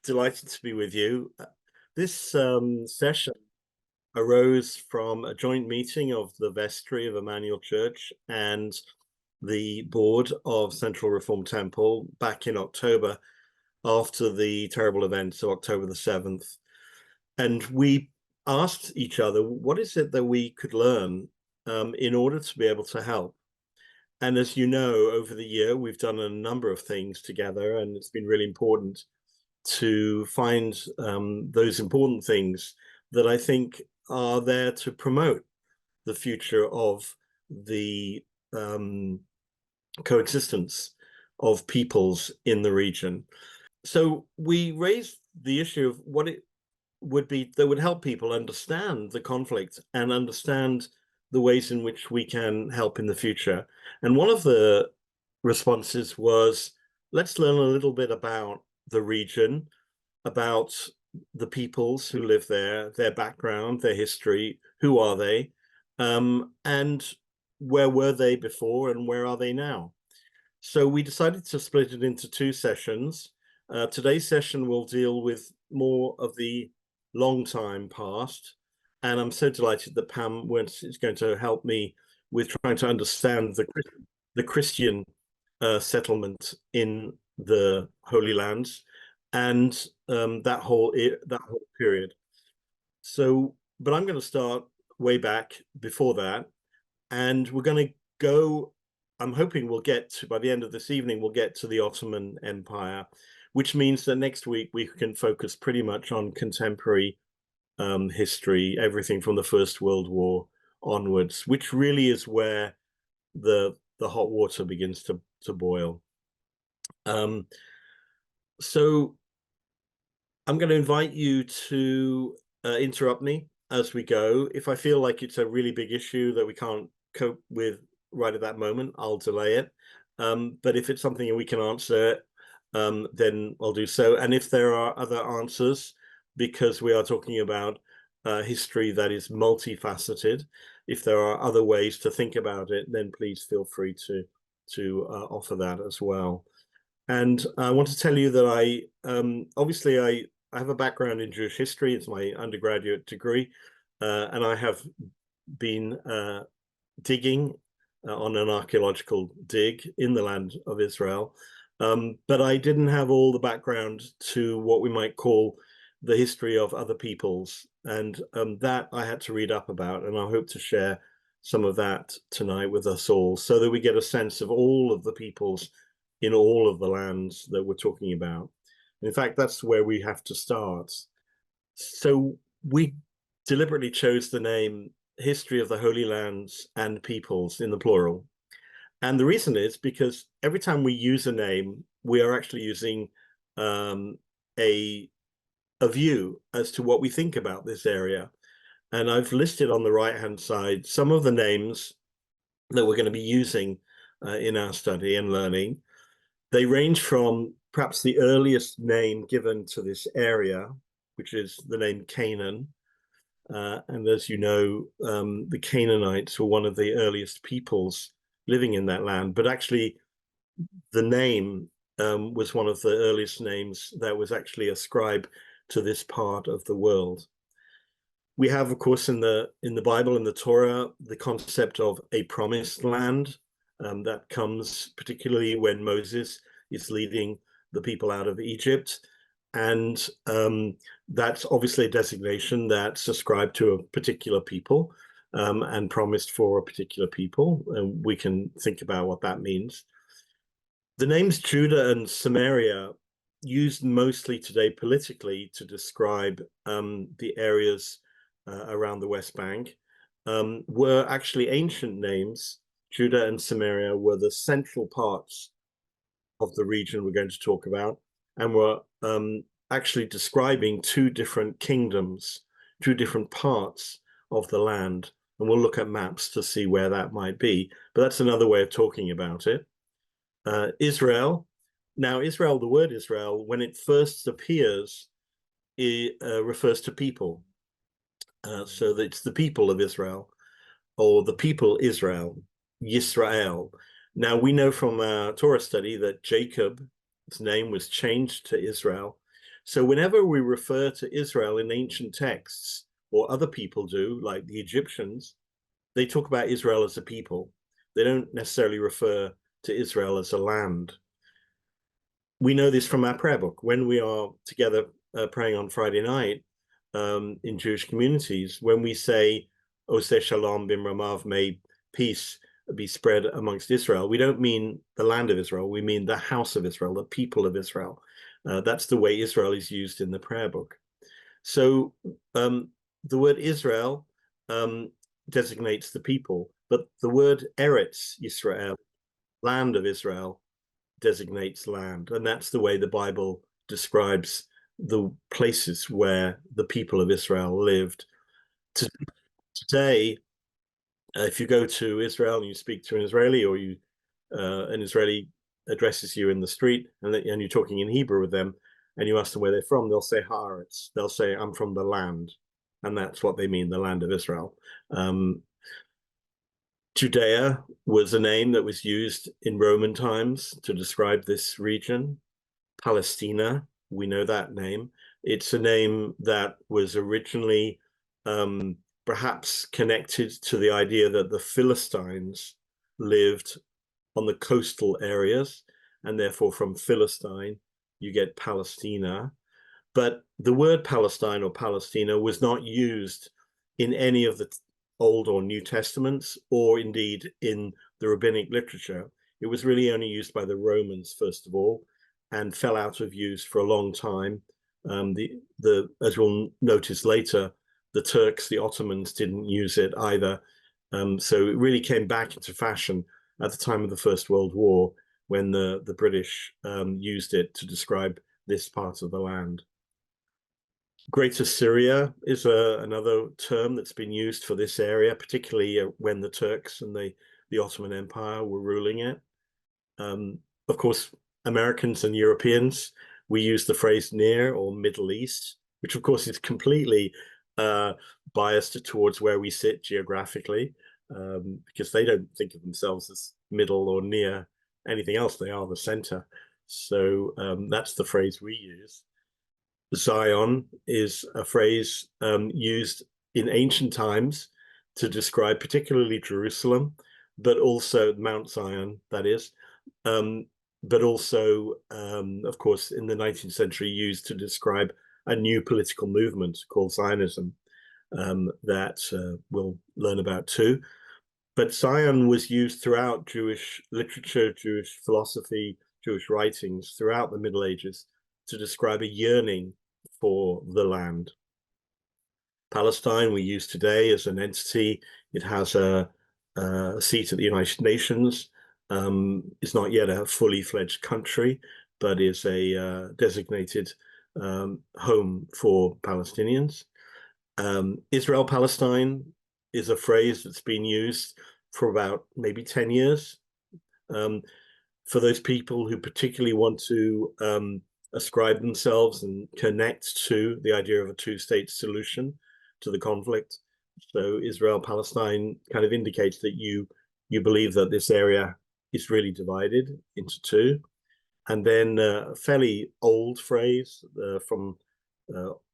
Delighted to be with you. This session arose from a joint meeting of the vestry of Emmanuel Church and the board of Central Reformed Temple back in October after the terrible events of October the 7th. And we asked each other, what is it that we could learn in order to be able to help? And as you know, over the year, we've done a number of things together, and it's been really important to find those important things that I think are there to promote the future of the coexistence of peoples in the region. So we raised the issue of what it would be that would help people understand the conflict and understand the ways in which we can help in the future. And one of the responses was, let's learn a little bit about the region, about the peoples who live there, their background, their history, who are they, and where were they before and where are they now? So we decided to split it into two sessions. Today's session will deal with more of the long time past, and I'm so delighted that Pam Werntz is going to help me with trying to understand the Christian settlement in the Holy Lands and that whole period. So, but I'm going to start way back before that, and we're going to go. I'm hoping we'll get to, by the end of this evening, we'll get to the Ottoman Empire, which means that next week we can focus pretty much on contemporary history, everything from the First World War onwards, which really is where the hot water begins to boil. So I'm going to invite you to interrupt me as we go. If I feel like it's a really big issue that we can't cope with right at that moment, I'll delay it. But if it's something that we can answer, then I'll do so. And if there are other answers, because we are talking about history that is multifaceted, if there are other ways to think about it, then please feel free to offer that as well. And I want to tell you that obviously I have a background in Jewish history. It's my undergraduate degree, and I have been digging on an archaeological dig in the land of Israel. But I didn't have all the background to what we might call the history of other peoples. And that I had to read up about, and I hope to share some of that tonight with us all so that we get a sense of all of the peoples in all of the lands that we're talking about. In fact, that's where we have to start. So we deliberately chose the name History of the Holy Lands and Peoples in the plural. And the reason is because every time we use a name, we are actually using a view as to what we think about this area. And I've listed on the right-hand side some of the names that we're going to be using in our study and learning. They range from perhaps the earliest name given to this area, which is the name Canaan. And as you know, the Canaanites were one of the earliest peoples living in that land. But actually, the name was one of the earliest names that was actually ascribed to this part of the world. We have, of course, in the Bible, in the Torah, the concept of a promised land. That comes particularly when Moses is leading the people out of Egypt. And that's obviously a designation that's ascribed to a particular people and promised for a particular people. And we can think about what that means. The names Judah and Samaria, used mostly today politically to describe the areas around the West Bank, were actually ancient names. Judah and Samaria were the central parts of the region we're going to talk about, and were actually describing two different kingdoms, two different parts of the land. And we'll look at maps to see where that might be. But that's another way of talking about it. Israel. Now, Israel, the word Israel, when it first appears, it refers to people. So that it's the people of Israel, or the people Israel, Yisrael. Now, we know from our Torah study that Jacob's name was changed to Israel So whenever we refer to Israel in ancient texts, or other people do, like the Egyptians, they talk about Israel as a people. They don't necessarily refer to Israel as a land. We know this from our prayer book. When we are together praying on Friday night in Jewish communities, when we say, Oseh Shalom Bimramav, may peace be spread amongst Israel, we don't mean the land of Israel, we mean the house of Israel, the people of Israel. That's the way Israel is used in the prayer book. So the word Israel designates the people, but the word Eretz Yisrael, land of Israel, designates land. And that's the way the Bible describes the places where the people of Israel lived. Today, if you go to Israel and you speak to an Israeli, or an Israeli addresses you in the street, and you're talking in Hebrew with them, and you ask them where they're from, they'll say Haaretz. They'll say, I'm from the land. And that's what they mean, the land of Israel. Judea was a name that was used in Roman times to describe this region. Palestina, we know that name. It's a name that was originally perhaps connected to the idea that the Philistines lived on the coastal areas, and therefore from Philistine, you get Palestina. But the word Palestine or Palestina was not used in any of the Old or New Testaments, or indeed in the rabbinic literature. It was really only used by the Romans, first of all, and fell out of use for a long time. As we'll notice later, the Turks, the Ottomans, didn't use it either. So it really came back into fashion at the time of the First World War, when the British used it to describe this part of the land. Greater Syria is another term that's been used for this area, particularly when the Turks and the Ottoman Empire were ruling it. Of course, Americans and Europeans, we use the phrase Near or Middle East, which of course is completely biased towards where we sit geographically, because they don't think of themselves as middle or near anything else. They are the center. So that's the phrase we use. Zion is a phrase used in ancient times to describe particularly Jerusalem, but also Mount Zion, that is, but also, of course, in the 19th century, used to describe a new political movement called Zionism that we'll learn about too. But Zion was used throughout Jewish literature, Jewish philosophy, Jewish writings throughout the Middle Ages to describe a yearning for the land. Palestine we use today as an entity. It has a seat at the United Nations. It's not yet a fully fledged country, but is a designated home for Palestinians. Israel Palestine is a phrase that's been used for about maybe 10 years. For those people who particularly want to ascribe themselves and connect to the idea of a two-state solution to the conflict. So Israel Palestine kind of indicates that you believe that this area is really divided into two. And then a fairly old phrase from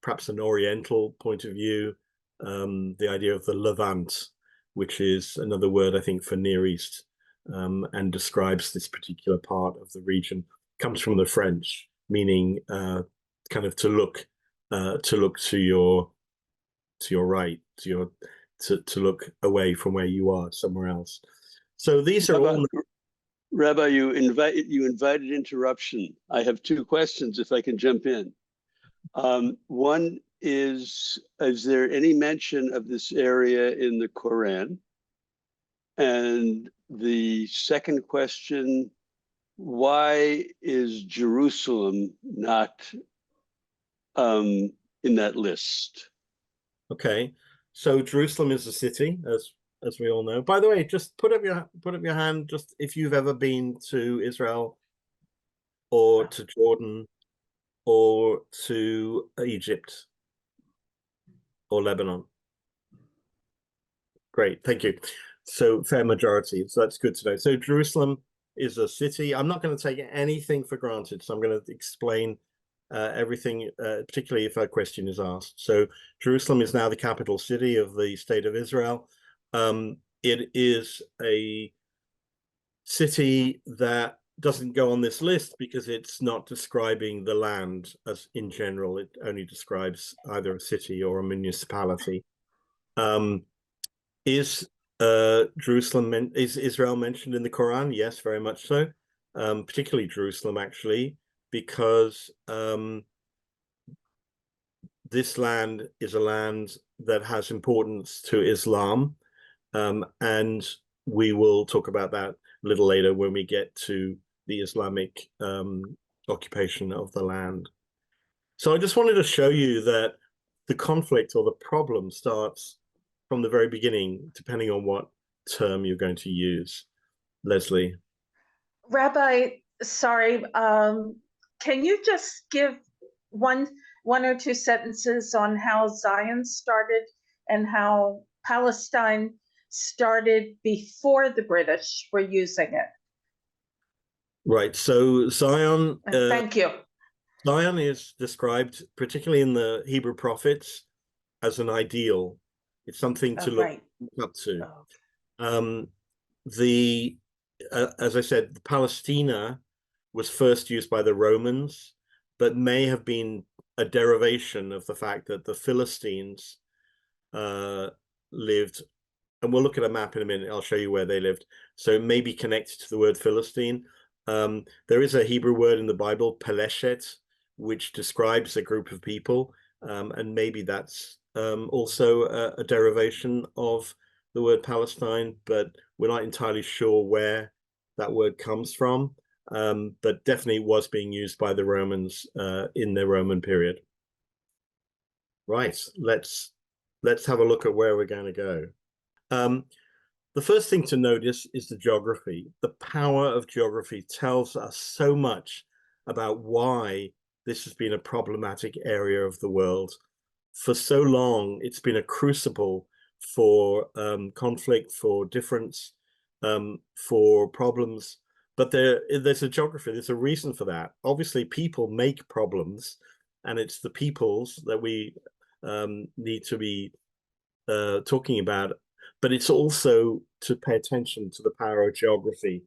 perhaps an Oriental point of view, the idea of the Levant, which is another word, I think, for Near East, and describes this particular part of the region. Comes from the French, meaning kind of to look to your right, to look away from where you are, somewhere else. So these are all. Rabbi, you invited interruption. I have two questions, if I can jump in. One is there any mention of this area in the Quran? And the second question, why is Jerusalem not in that list? Okay, so Jerusalem is a city, as we all know. By the way, just put up your hand, just if you've ever been to Israel or to Jordan or to Egypt or Lebanon. Great, thank you. So fair majority, so that's good to know. So Jerusalem is a city. I'm not going to take anything for granted, so I'm going to explain everything, particularly if a question is asked. So Jerusalem is now the capital city of the state of Israel. It is a city that doesn't go on this list because it's not describing the land as in general. It only describes either a city or a municipality. Is Jerusalem, is Israel mentioned in the Quran? Yes, very much so. Particularly Jerusalem, actually, because this land is a land that has importance to Islam, and we will talk about that a little later when we get to the Islamic occupation of the land. So I just wanted to show you that the conflict or the problem starts from the very beginning, depending on what term you're going to use. Leslie. Rabbi, sorry, can you just give one or two sentences on how Zion started and how Palestine started before the British were using it? Right. So Zion. Thank you. Zion is described, particularly in the Hebrew prophets, as an ideal. It's something to look up to. As I said, the Palestina was first used by the Romans, but may have been a derivation of the fact that the Philistines lived, and we'll look at a map in a minute. I'll show you where they lived. So it may be connected to the word Philistine. There is a Hebrew word in the Bible, peleshet, which describes a group of people, and maybe that's also a derivation of the word Palestine, but we're not entirely sure where that word comes from, but definitely was being used by the Romans in the Roman period. Right, let's have a look at where we're going to go. The first thing to notice is the geography. The power of geography tells us so much about why this has been a problematic area of the world. For so long, it's been a crucible for conflict, for difference, for problems. But there's a geography, there's a reason for that. Obviously, people make problems, and it's the peoples that we need to be talking about. But it's also to pay attention to the power of geography.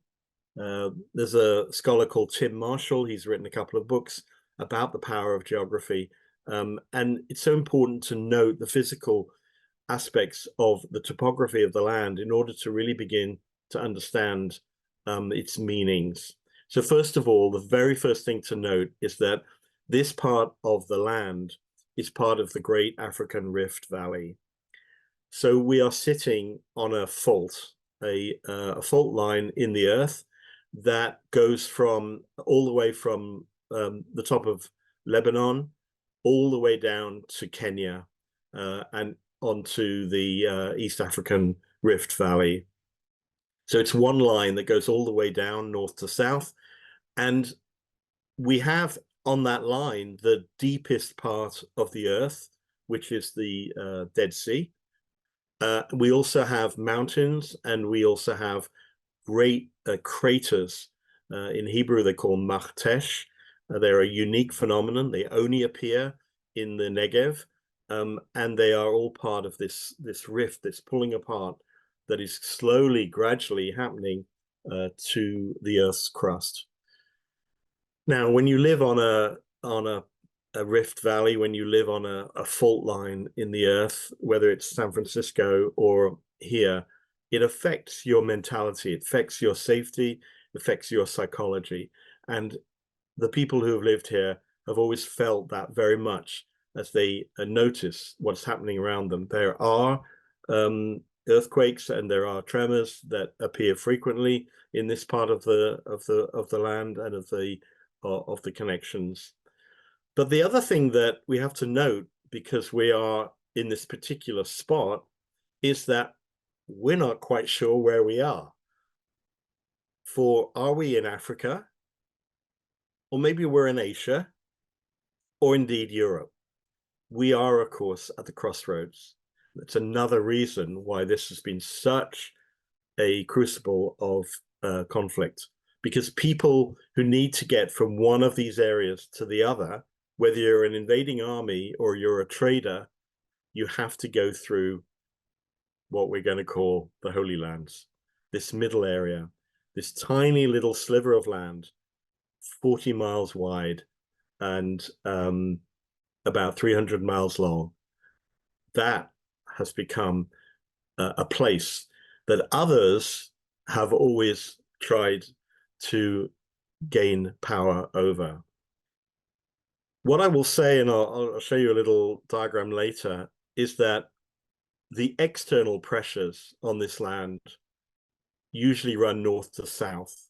There's a scholar called Tim Marshall. He's written a couple of books about the power of geography. And it's so important to note the physical aspects of the topography of the land in order to really begin to understand its meanings. So first of all, the very first thing to note is that this part of the land is part of the Great African Rift Valley. So we are sitting on a fault, a fault line in the earth that goes from all the way from the top of Lebanon all the way down to Kenya and onto the East African Rift Valley. So it's one line that goes all the way down north to south. And we have on that line the deepest part of the earth, which is the Dead Sea. We also have mountains, and we also have great craters. In Hebrew, they're called machtesh. They're a unique phenomenon. They only appear in the Negev, and they are all part of this rift, this pulling apart that is slowly, gradually happening to the Earth's crust. Now, when you live on a rift valley, when you live on a fault line in the earth, whether it's San Francisco or here, it affects your mentality, it affects your safety, it affects your psychology. And the people who have lived here have always felt that very much as they notice what's happening around them. There are earthquakes and there are tremors that appear frequently in this part of the land and of the connections. But the other thing that we have to note, because we are in this particular spot, is that we're not quite sure where we are. For are we in Africa? Or maybe we're in Asia, or indeed Europe. We are, of course, at the crossroads. That's another reason why this has been such a crucible of conflict, because people who need to get from one of these areas to the other whether you're an invading army or you're a trader, you have to go through what we're going to call the Holy Lands, this middle area, this tiny little sliver of land, 40 miles wide and about 300 miles long. That has become a place that others have always tried to gain power over. What I will say, and I'll show you a little diagram later, is that the external pressures on this land usually run north to south.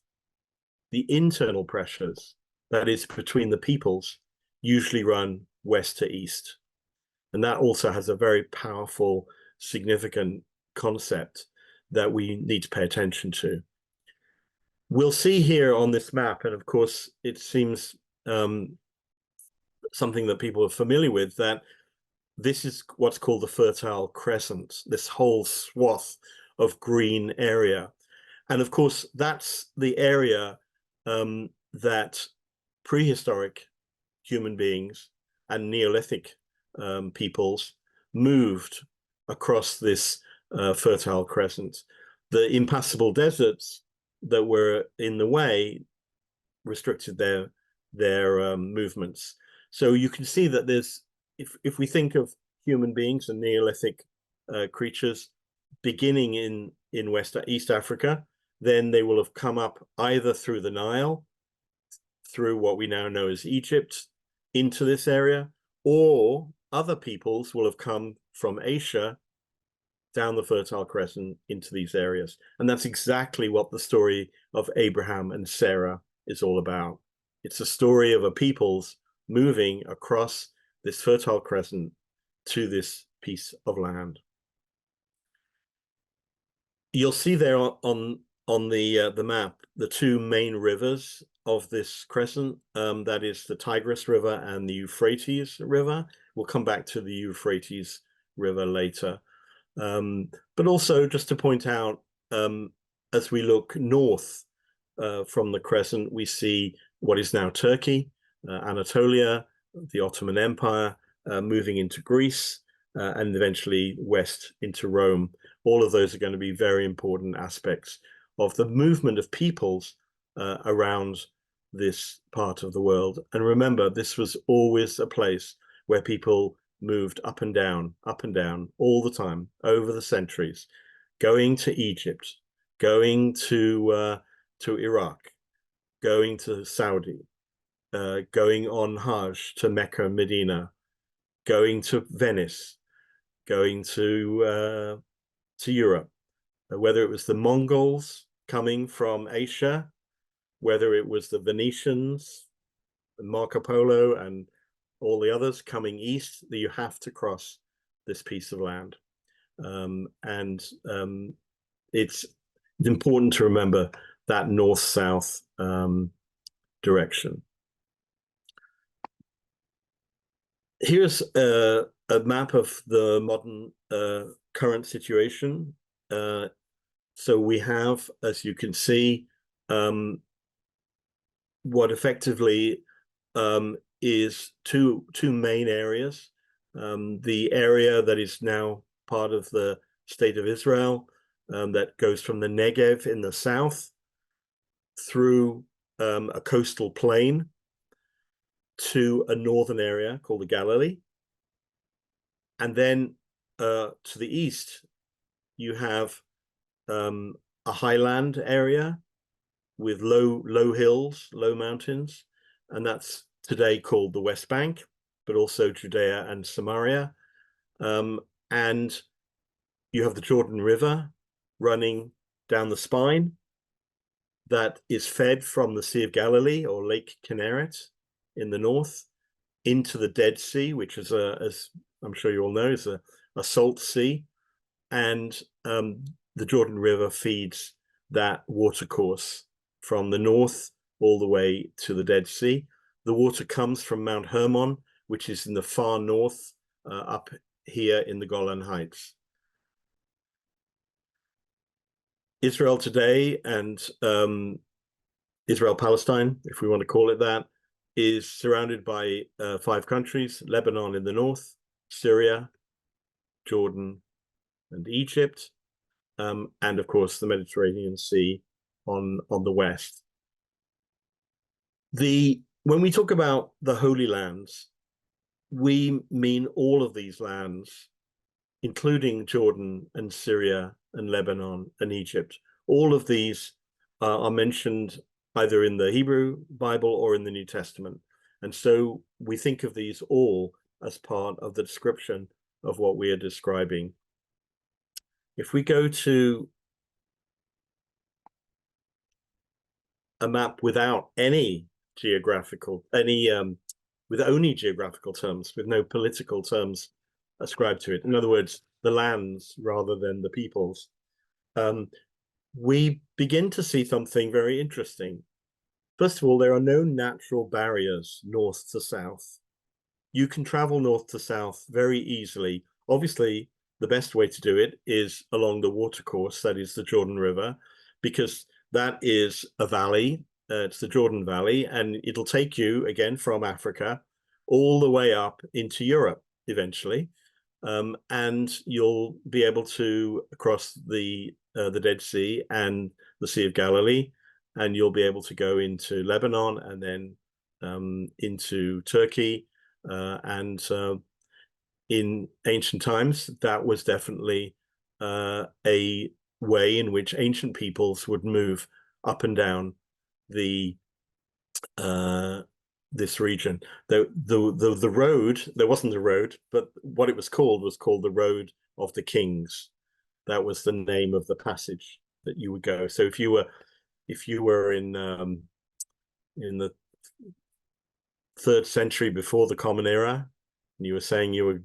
The internal pressures, that is between the peoples, usually run west to east. And that also has a very powerful, significant concept that we need to pay attention to. We'll see here on this map, and of course it seems something that people are familiar with, that this is what's called the Fertile Crescent, this whole swath of green area. And of course, that's the area that prehistoric human beings and Neolithic peoples moved across this Fertile Crescent. The impassable deserts that were in the way restricted their movements. So you can see that there's, if we think of human beings and Neolithic creatures beginning in East Africa, then they will have come up either through the Nile, through what we now know as Egypt, into this area, or other peoples will have come from Asia down the Fertile Crescent into these areas. And that's exactly what the story of Abraham and Sarah is all about. It's a story of a people's moving across this Fertile Crescent to this piece of land. You'll see there on the map the two main rivers of this crescent, that is the Tigris River and the Euphrates River. We'll come back to the Euphrates River later. But also just to point out, as we look north from the crescent, we see what is now Turkey, Anatolia, the Ottoman Empire, moving into Greece, and eventually west into Rome. All of those are going to be very important aspects of the movement of peoples around this part of the world. And remember, this was always a place where people moved up and down all the time over the centuries, going to Egypt, going to Iraq, going to Saudi, going on Hajj to Mecca and Medina, going to Venice, going to Europe, whether it was the Mongols coming from Asia, whether it was the Venetians, Marco Polo, and all the others coming east, that you have to cross this piece of land. It's important to remember that north-south direction. Here's a map of the modern current situation. So we have, as you can see, what effectively is two main areas. The area that is now part of the state of Israel, that goes from the Negev in the south through a coastal plain to a northern area called the Galilee. And then to the east, you have a highland area with low hills, low mountains, and that's today called the West Bank, but also Judea and Samaria. And you have the Jordan River running down the spine that is fed from the Sea of Galilee or Lake Kinneret in the north into the Dead Sea, which is, as I'm sure you all know, is a salt sea. And the Jordan River feeds that watercourse from the north all the way to the Dead Sea. The water comes from Mount Hermon, which is in the far north, up here in the Golan Heights. Israel today and Israel Palestine, if we want to call it that, is surrounded by 5 countries: Lebanon in the north, Syria, Jordan, and Egypt, and of course the Mediterranean Sea on the west. When we talk about the Holy Lands, we mean all of these lands, including Jordan and Syria and Lebanon and Egypt. All of these are mentioned either in the Hebrew Bible or in the New Testament. And so we think of these all as part of the description of what we are describing. If we go to a map without any geographical, with only geographical terms, with no political terms ascribed to it, in other words, the lands rather than the peoples, we begin to see something very interesting. First of all, there are no natural barriers north to south. You can travel north to south very easily. Obviously, the best way to do it is along the watercourse, that is the Jordan River, because that is a valley, it's the Jordan Valley, and it'll take you, again, from Africa all the way up into Europe eventually. And you'll be able to cross the Dead Sea and the Sea of Galilee, and you'll be able to go into Lebanon and then into Turkey. And in ancient times, that was definitely a way in which ancient peoples would move up and down this region. The road, there wasn't a road, but what it was called the Road of the Kings. That was the name of the passage that you would go. So if you were in the 3rd century before the Common Era, and you were saying you were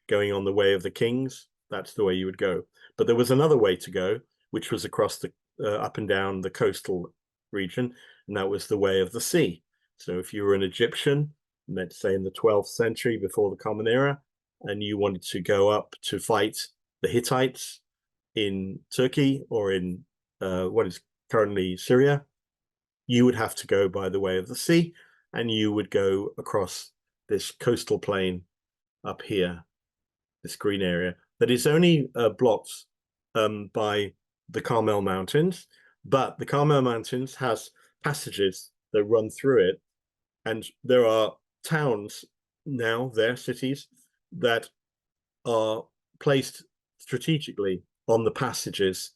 going on the Way of the Kings, that's the way you would go. But there was another way to go, which was across the up and down the coastal region, and that was the Way of the Sea. So if you were an Egyptian, let's say in the 12th century before the Common Era, and you wanted to go up to fight the Hittites in Turkey or in what is currently Syria, you would have to go by the Way of the Sea, and you would go across this coastal plain up here, this green area that is only blocked by the Carmel Mountains, but the Carmel Mountains has passages that run through it, and there are towns now, their cities, that are placed strategically on the passages,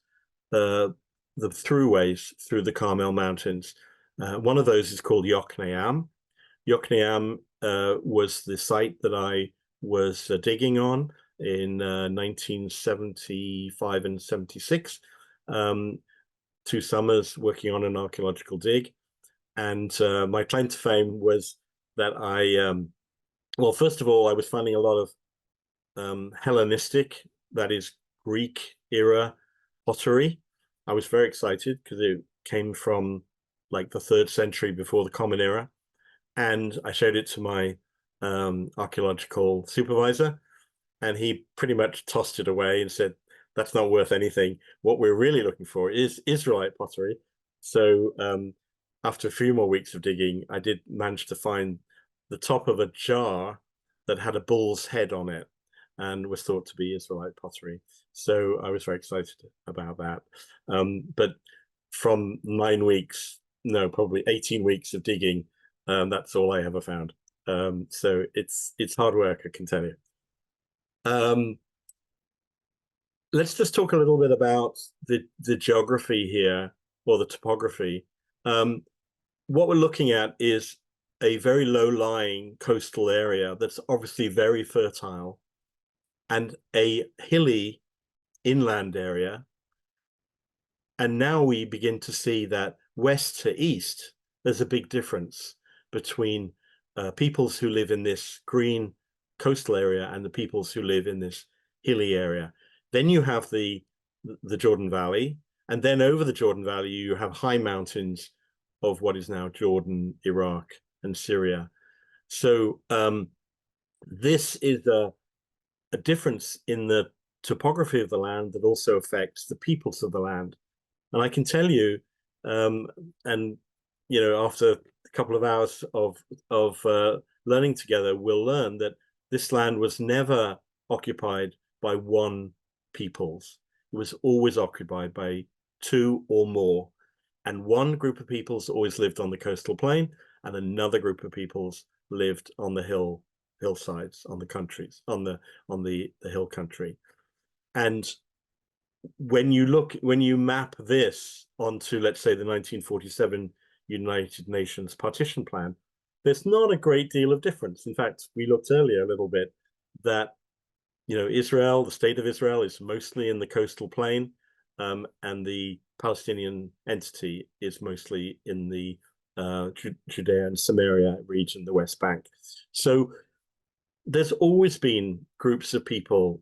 the throughways through the Carmel Mountains. One of those is called Yokneam. Yokneam was the site that I was digging on in 1975 and 76, 2 summers working on an archaeological dig. And my claim to fame was that well, first of all, I was finding a lot of Hellenistic, that is Greek era pottery. I was very excited because it came from like the 3rd century before the Common Era. And I showed it to my archaeological supervisor, and he pretty much tossed it away and said, that's not worth anything. What we're really looking for is Israelite pottery. So after a few more weeks of digging, I did manage to find the top of a jar that had a bull's head on it and was thought to be Israelite pottery. So I was very excited about that. But from 9 weeks, no, probably 18 weeks of digging, that's all I ever found. So it's hard work, I can tell you. Let's just talk a little bit about the geography here, or the topography. What we're looking at is a very low-lying coastal area that's obviously very fertile, and a hilly inland area. And now we begin to see that west to east, there's a big difference between peoples who live in this green coastal area and the peoples who live in this hilly area. Then you have the Jordan Valley, and then over the Jordan Valley, you have high mountains of what is now Jordan, Iraq, and Syria. So this is a difference in the topography of the land that also affects the peoples of the land. And I can tell you, and you know, after couple of hours of learning together, we'll learn that this land was never occupied by one peoples. It was always occupied by two or more. And one group of peoples always lived on the coastal plain, and another group of peoples lived on the hillsides, on the countries, on the hill country. And when you map this onto, let's say, the 1947 United Nations partition plan, there's not a great deal of difference. In fact, we looked earlier a little bit that, Israel, the state of Israel, is mostly in the coastal plain, and the Palestinian entity is mostly in the Judea and Samaria region, the West Bank. So there's always been groups of people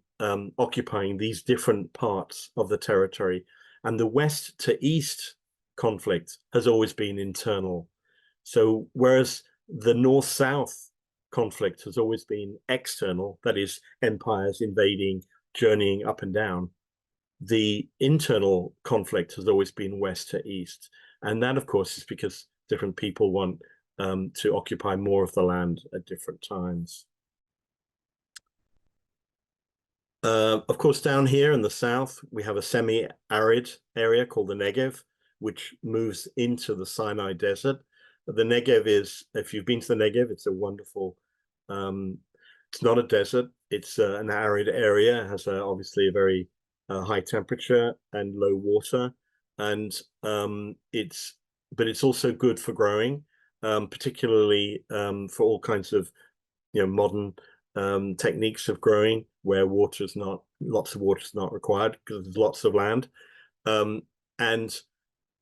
occupying these different parts of the territory, and the west to east conflict has always been internal. So whereas the north-south conflict has always been external, that is, empires invading, journeying up and down, the internal conflict has always been west to east. And that, of course, is because different people want to occupy more of the land at different times. Of course, down here in the south, we have a semi-arid area called the Negev, which moves into the Sinai Desert. The Negev is, if you've been to the Negev, it's a wonderful, it's not a desert, it's an arid area. It has obviously a very high temperature and low water, and it's also good for growing, particularly for all kinds of modern techniques of growing where lots of water is not required because there's lots of land, and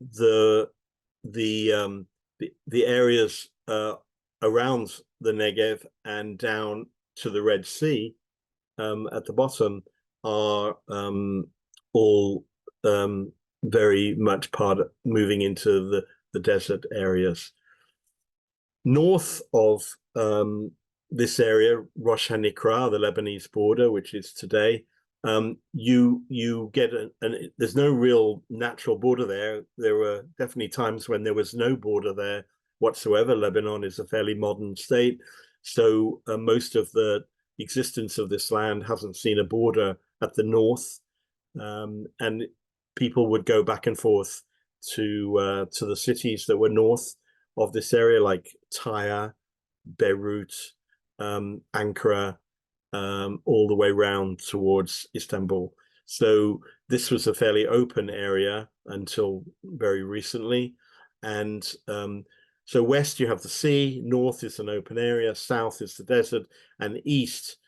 the areas around the Negev and down to the Red Sea at the bottom are all very much part of moving into the desert areas. North of this area, Rosh HaNikra, the Lebanese border, which is today, you get there's no real natural border there. There were definitely times when there was no border there whatsoever. Lebanon is a fairly modern state, so most of the existence of this land hasn't seen a border at the north, and people would go back and forth to the cities that were north of this area, like Tyre, Beirut, Ankara, all the way round towards Istanbul. So this was a fairly open area until very recently. And so west you have the sea, north is an open area, south is the desert, and east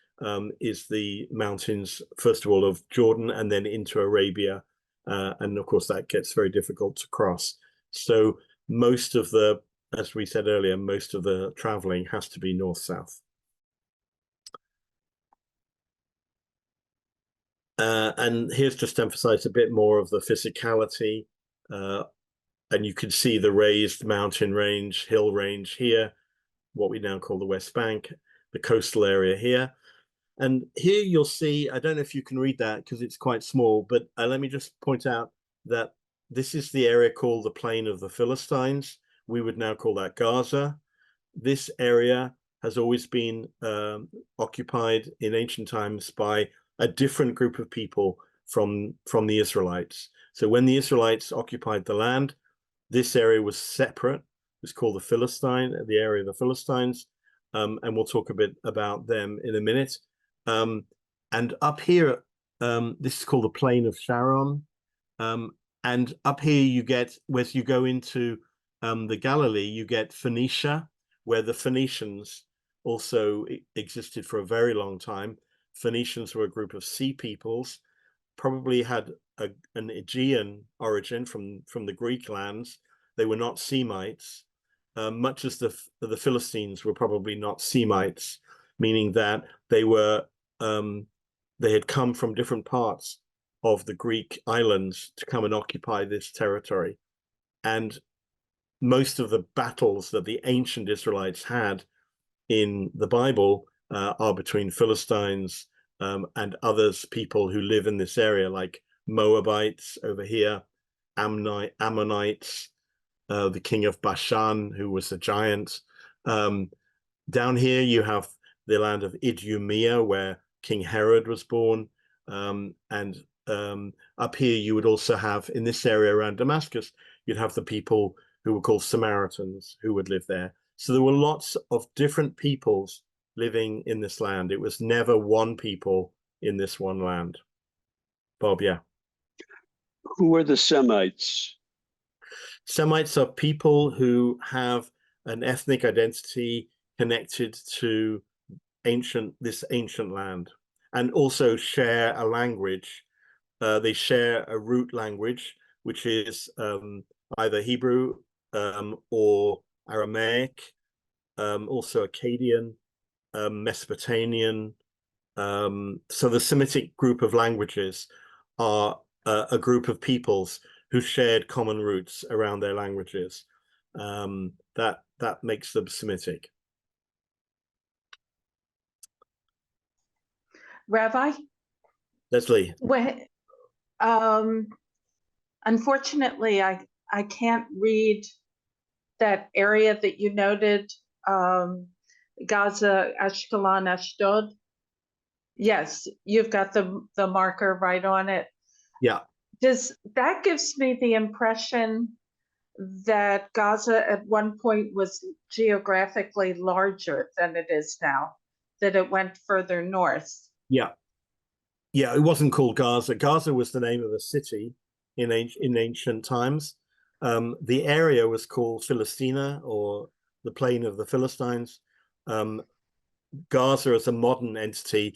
is the mountains, first of all, of Jordan, and then into Arabia. And of course, that gets very difficult to cross. So most of the, as we said earlier, most of the traveling has to be north-south. And here's just to emphasize a bit more of the physicality. And you can see the raised mountain range, hill range here, what we now call the West Bank, the coastal area here. And here you'll see, I don't know if you can read that because it's quite small, but let me just point out that this is the area called the Plain of the Philistines. We would now call that Gaza. This area has always been occupied in ancient times by a different group of people from the Israelites. So when the Israelites occupied the land, this area was separate. It was called the area of the Philistines, and we'll talk a bit about them in a minute. And up here, this is called the Plain of Sharon. And up here you get, as you go into the Galilee, you get Phoenicia, where the Phoenicians also existed for a very long time. Phoenicians were a group of sea peoples, probably had an Aegean origin from the Greek lands. They were not Semites, much as the Philistines were probably not Semites, meaning that they had come from different parts of the Greek islands to come and occupy this territory. And most of the battles that the ancient Israelites had in the Bible are between Philistines and others, people who live in this area, like Moabites over here, Ammonites, the king of Bashan, who was a giant. Down here you have the land of Idumea, where King Herod was born. And up here you would also have, in this area around Damascus, you'd have the people who were called Samaritans who would live there. So there were lots of different peoples living in this land. It was never one people in this one land. Bob, yeah. Who were the Semites? Semites are people who have an ethnic identity connected to this ancient land, and also share a language. They share a root language, which is either Hebrew or Aramaic, also Akkadian, Mesopotamian. So the Semitic group of languages are a group of peoples who shared common roots around their languages. That makes them Semitic. Rabbi? Leslie? Unfortunately, I can't read that area that you noted, Gaza, Ashkelon, Ashdod. Yes, you've got the marker right on it. Yeah. That gives me the impression that Gaza at one point was geographically larger than it is now, that it went further north. Yeah. Yeah, it wasn't called Gaza. Gaza was the name of a city in ancient times. The area was called Philistina, or the plain of the Philistines. Gaza as a modern entity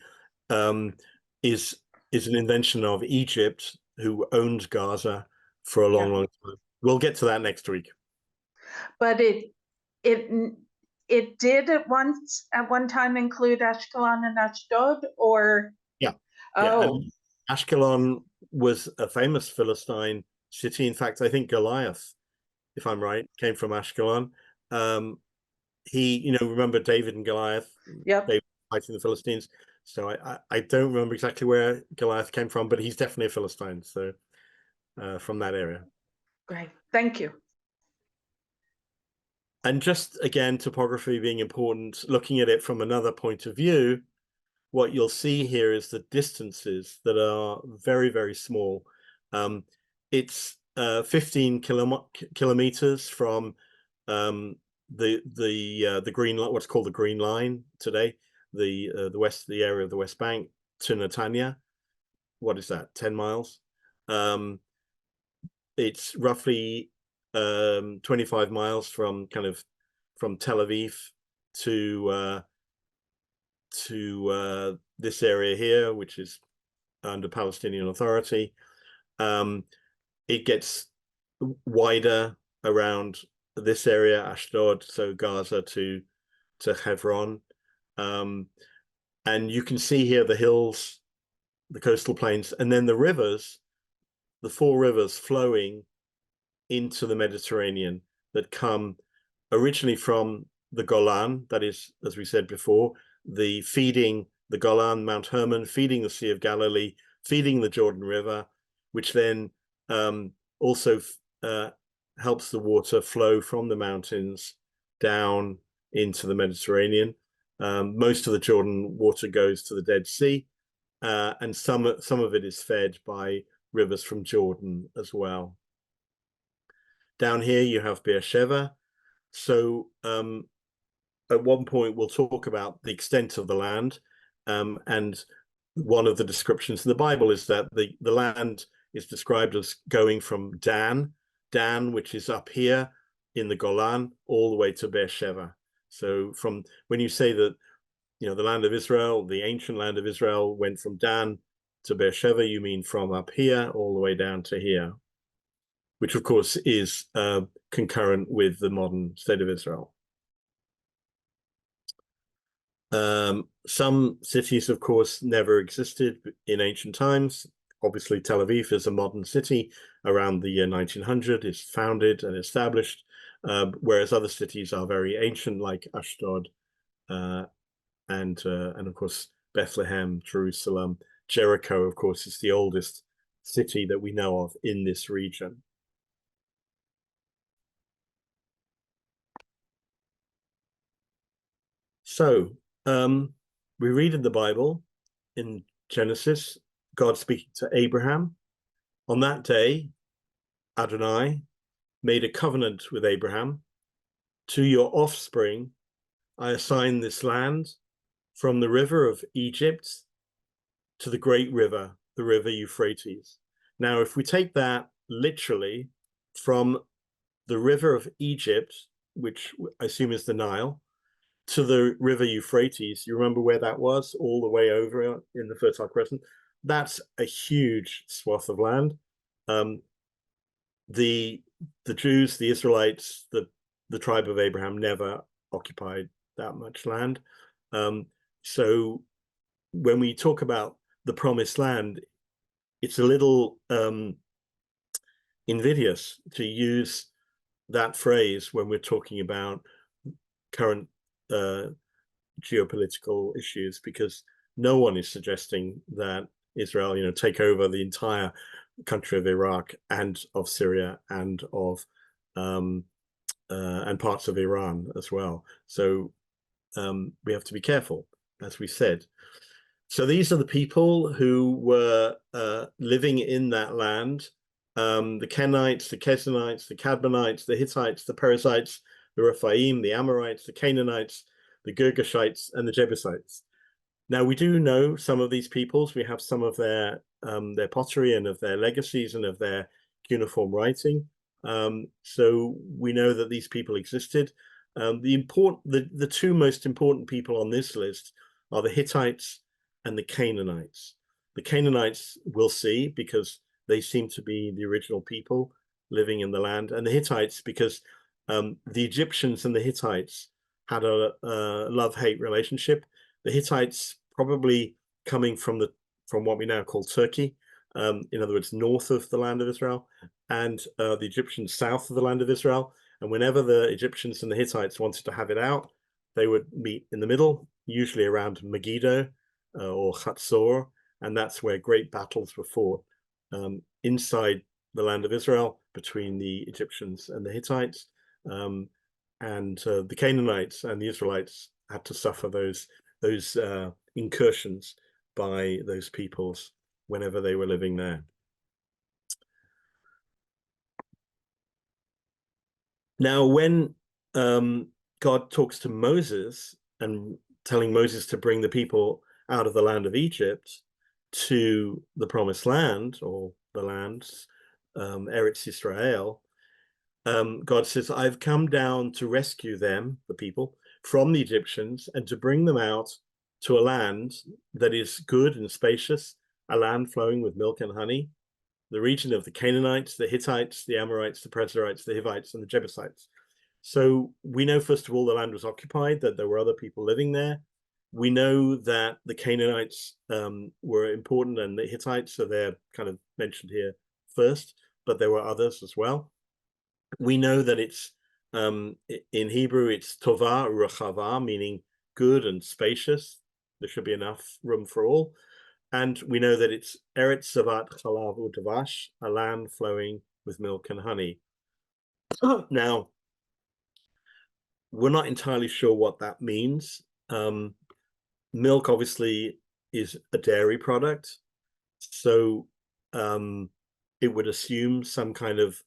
is an invention of Egypt, who owned Gaza for a long time. We'll get to that next week. But it did at one time include Ashkelon and Ashdod, or and Ashkelon was a famous Philistine city. In fact, I think Goliath, if I'm right, came from Ashkelon. He, remember David and Goliath? Yep. They were fighting the Philistines. So I don't remember exactly where Goliath came from, but he's definitely a Philistine. So from that area. Great, thank you. And just again, topography being important, looking at it from another point of view, what you'll see here is the distances that are very, very small. It's 15 kilometers from the green line, what's called the Green Line today, the area of the West Bank, to Netanya. What is that? 10 miles. It's roughly 25 miles from Tel Aviv to this area here, which is under Palestinian Authority. It gets wider around this area, Ashdod, so Gaza to Hebron. And you can see here the hills, the coastal plains, and then the rivers, the 4 rivers flowing into the Mediterranean that come originally from the Golan, that is, as we said before, feeding the Golan, Mount Hermon, feeding the Sea of Galilee, feeding the Jordan River, which then also helps the water flow from the mountains down into the Mediterranean. Most of the Jordan water goes to the Dead Sea, and some of it is fed by rivers from Jordan as well. Down here you have Beersheba. So at one point we'll talk about the extent of the land, and one of the descriptions in the Bible is that the land is described as going from Dan, which is up here in the Golan, all the way to Beersheba. So from when you say that, the land of Israel, the ancient land of Israel, went from Dan to Beersheba, you mean from up here all the way down to here, which of course is concurrent with the modern state of Israel. Some cities, of course, never existed in ancient times. Obviously, Tel Aviv is a modern city around the year 1900, is founded and established, whereas other cities are very ancient, like Ashdod, and of course, Bethlehem, Jerusalem. Jericho, of course, is the oldest city that we know of in this region. So we read in the Bible, in Genesis, God speaking to Abraham. On that day, Adonai made a covenant with Abraham. To your offspring, I assign this land from the river of Egypt to the great river, the river Euphrates. Now, if we take that literally from the river of Egypt, which I assume is the Nile, to the river Euphrates, you remember where that was, all the way over in the Fertile Crescent? That's a huge swath of land. The Jews, the Israelites, the tribe of Abraham never occupied that much land. So when we talk about the promised land, it's a little invidious to use that phrase when we're talking about current geopolitical issues, because no one is suggesting that Israel, take over the entire country of Iraq and of Syria and of and parts of Iran as well. So we have to be careful, as we said. So these are the people who were living in that land: the Kenites, the Kezanites, the Cadmonites, the Hittites, the Perizzites, the Rephaim, the Amorites, the Canaanites, the Girgashites, and the Jebusites. Now, we do know some of these peoples. We have some of their pottery and of their legacies and of their cuneiform writing. So we know that these people existed. The two most important people on this list are the Hittites and the Canaanites. The Canaanites we'll see, because they seem to be the original people living in the land, and the Hittites because the Egyptians and the Hittites had a love-hate relationship. The Hittites probably coming from what we now call Turkey, in other words, north of the land of Israel, and the Egyptians south of the land of Israel. And whenever the Egyptians and the Hittites wanted to have it out, they would meet in the middle, usually around Megiddo or Hatzor, and that's where great battles were fought inside the land of Israel between the Egyptians and the Hittites. And the Canaanites and the Israelites had to suffer those incursions by those peoples whenever they were living there. Now, when God talks to Moses and telling Moses to bring the people out of the land of Egypt to the promised land, or the lands, Eretz Israel, God says, I've come down to rescue them, the people, from the Egyptians, and to bring them out to a land that is good and spacious, a land flowing with milk and honey, the region of the Canaanites, the Hittites, the Amorites, the Perizzites, the Hivites, and the Jebusites. So we know, first of all, the land was occupied, that there were other people living there. We know that the Canaanites were important, and the Hittites, so they're kind of mentioned here first, but there were others as well. We know that it's, in Hebrew, it's Tovah Rechava, meaning good and spacious. There should be enough room for all. And we know that it's Eretz Zavat Chalav Udavash, a land flowing with milk and honey. Now, we're not entirely sure what that means. Milk obviously is a dairy product, so it would assume some kind of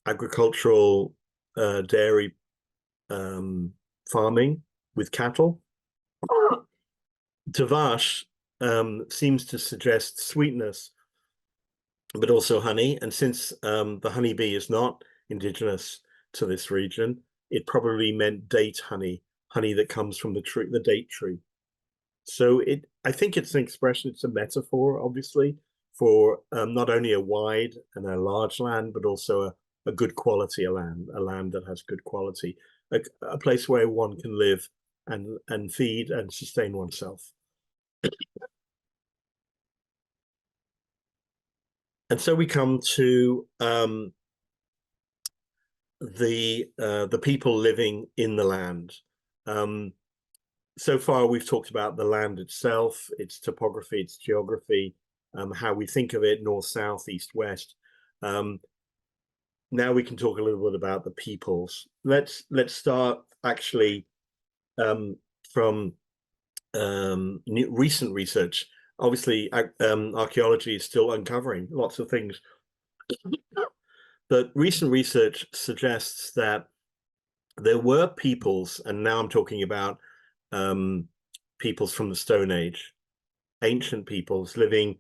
agricultural dairy farming with cattle. Tavash seems to suggest sweetness, but also honey. And since the honeybee is not indigenous to this region, it probably meant date honey that comes from the tree, the date tree. So I think it's an expression, it's a metaphor, obviously, for not only a wide and a large land, but also a good quality land that has good quality, a place where one can live and feed and sustain oneself. And so we come to the people living in the land. So far, we've talked about the land itself, its topography, its geography, how we think of it, north, south, east, west. Now we can talk a little bit about the peoples. Let's start actually from recent research. Obviously, archaeology is still uncovering lots of things, but recent research suggests that there were peoples, and now I'm talking about peoples from the Stone Age, ancient peoples living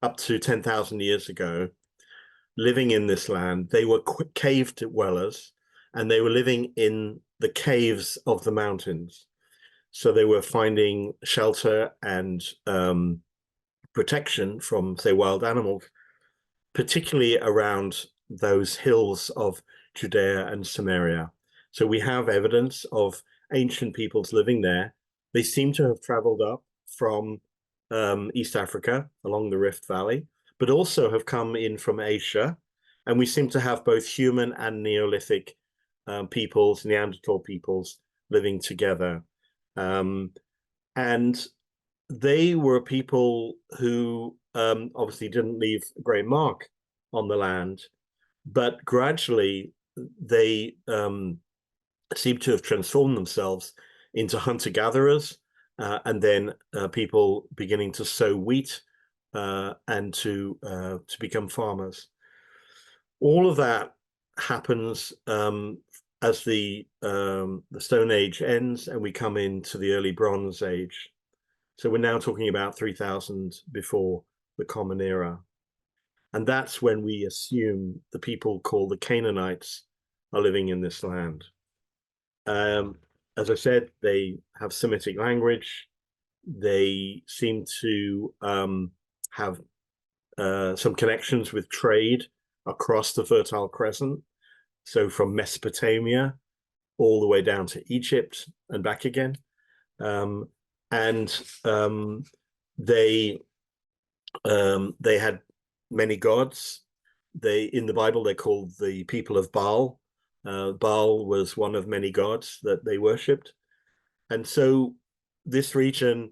up to 10,000 years ago, living in this land. They were cave dwellers, and they were living in the caves of the mountains. So they were finding shelter and protection from, say, wild animals, particularly around those hills of Judea and Samaria. So we have evidence of ancient peoples living there. They seem to have traveled up from East Africa along the Rift Valley, but also have come in from Asia. And we seem to have both human and Neolithic peoples, Neanderthal peoples living together. And they were people who obviously didn't leave a great mark on the land, but gradually they seem to have transformed themselves into hunter-gatherers, and then people beginning to sow wheat and to become farmers. All of that happens as the Stone Age ends and we come into the early Bronze Age. So we're now talking about 3000 before the Common Era. And that's when we assume the people called the Canaanites are living in this land. As I said, they have Semitic language. They seem to have some connections with trade across the Fertile Crescent. So from Mesopotamia all the way down to Egypt and back again. They had many gods. In the Bible, they're called the people of Baal. Baal was one of many gods that they worshipped. And so this region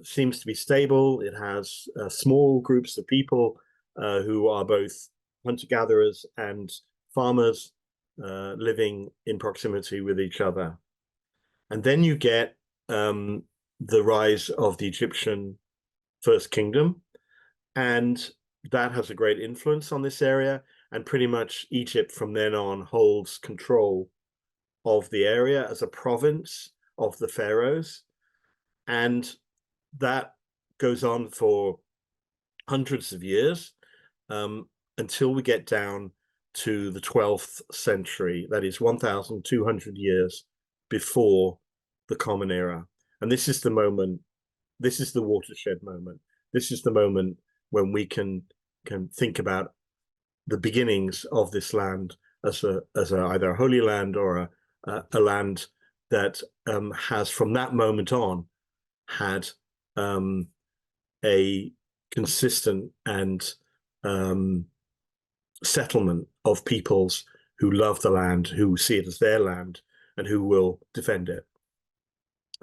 seems to be stable. It has small groups of people who are both hunter-gatherers and farmers living in proximity with each other. And then you get the rise of the Egyptian First Kingdom, and that has a great influence on this area. And pretty much Egypt from then on holds control of the area as a province of the pharaohs. And that goes on for hundreds of years until we get down to the 12th century. That is 1,200 years before the Common Era. And this is the moment, this is the watershed moment. This is the moment when we can think about the beginnings of this land as either a holy land or a land that has from that moment on had a consistent and settlement of peoples who love the land, who see it as their land, and who will defend it.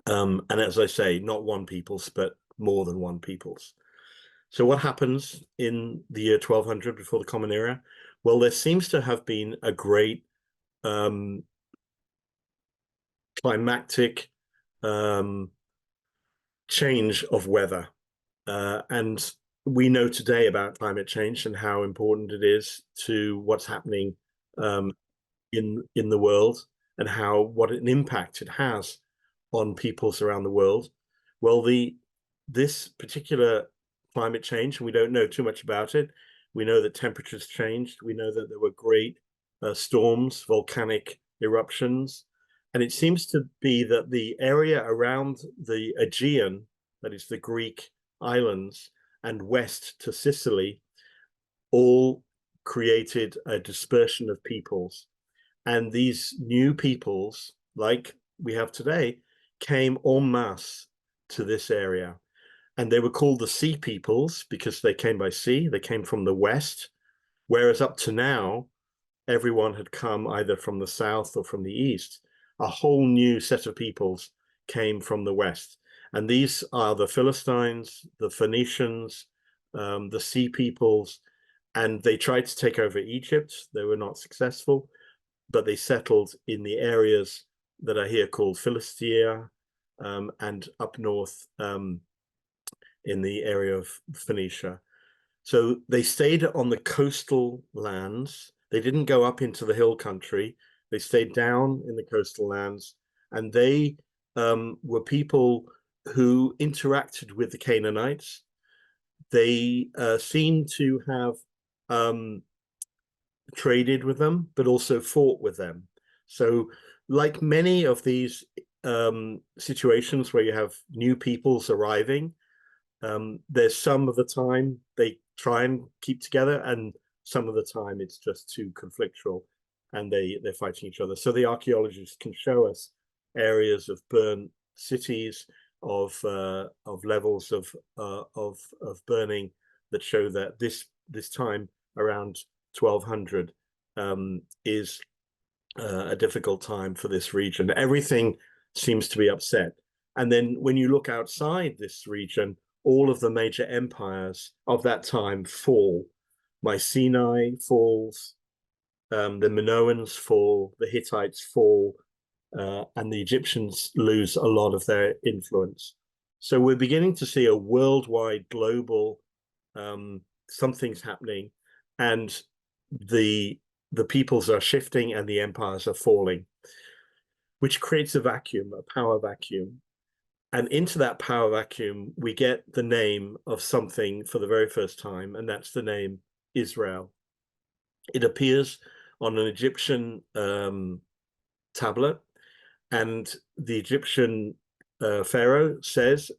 And as I say, not one peoples, but more than one peoples. So what happens in the year 1200 before the Common Era? Well, there seems to have been a great climactic change of weather. And we know today about climate change and how important it is to what's happening in the world, and what an impact it has on peoples around the world. Well, this particular climate change, we don't know too much about it. We know that temperatures changed. We know that there were great storms, volcanic eruptions. And it seems to be that the area around the Aegean, that is the Greek islands, and west to Sicily, all created a dispersion of peoples. And these new peoples, like we have today, came en masse to this area. And they were called the Sea Peoples because they came by sea. They came from the west, whereas up to now, everyone had come either from the south or from the east. A whole new set of peoples came from the west. And these are the Philistines, the Phoenicians, the Sea Peoples, and they tried to take over Egypt. They were not successful, but they settled in the areas that are here called Philistia, and up north in the area of Phoenicia. So they stayed on the coastal lands. They didn't go up into the hill country. They stayed down in the coastal lands, and they were people who interacted with the Canaanites. They seem to have traded with them, but also fought with them. So like many of these situations where you have new peoples arriving, there's some of the time they try and keep together, and some of the time it's just too conflictual and they're fighting each other. So the archaeologists can show us areas of burnt cities, of levels of burning that show that this time around 1200 is a difficult time for this region. Everything seems to be upset. And then when you look outside this region, all of the major empires of that time fall. Mycenae falls, the Minoans fall, the Hittites fall, and the Egyptians lose a lot of their influence. So we're beginning to see a worldwide, global, something's happening, and the peoples are shifting and the empires are falling, which creates a vacuum, a power vacuum. And into that power vacuum, we get the name of something for the very first time, and that's the name Israel. It appears on an Egyptian tablet, and the Egyptian pharaoh says,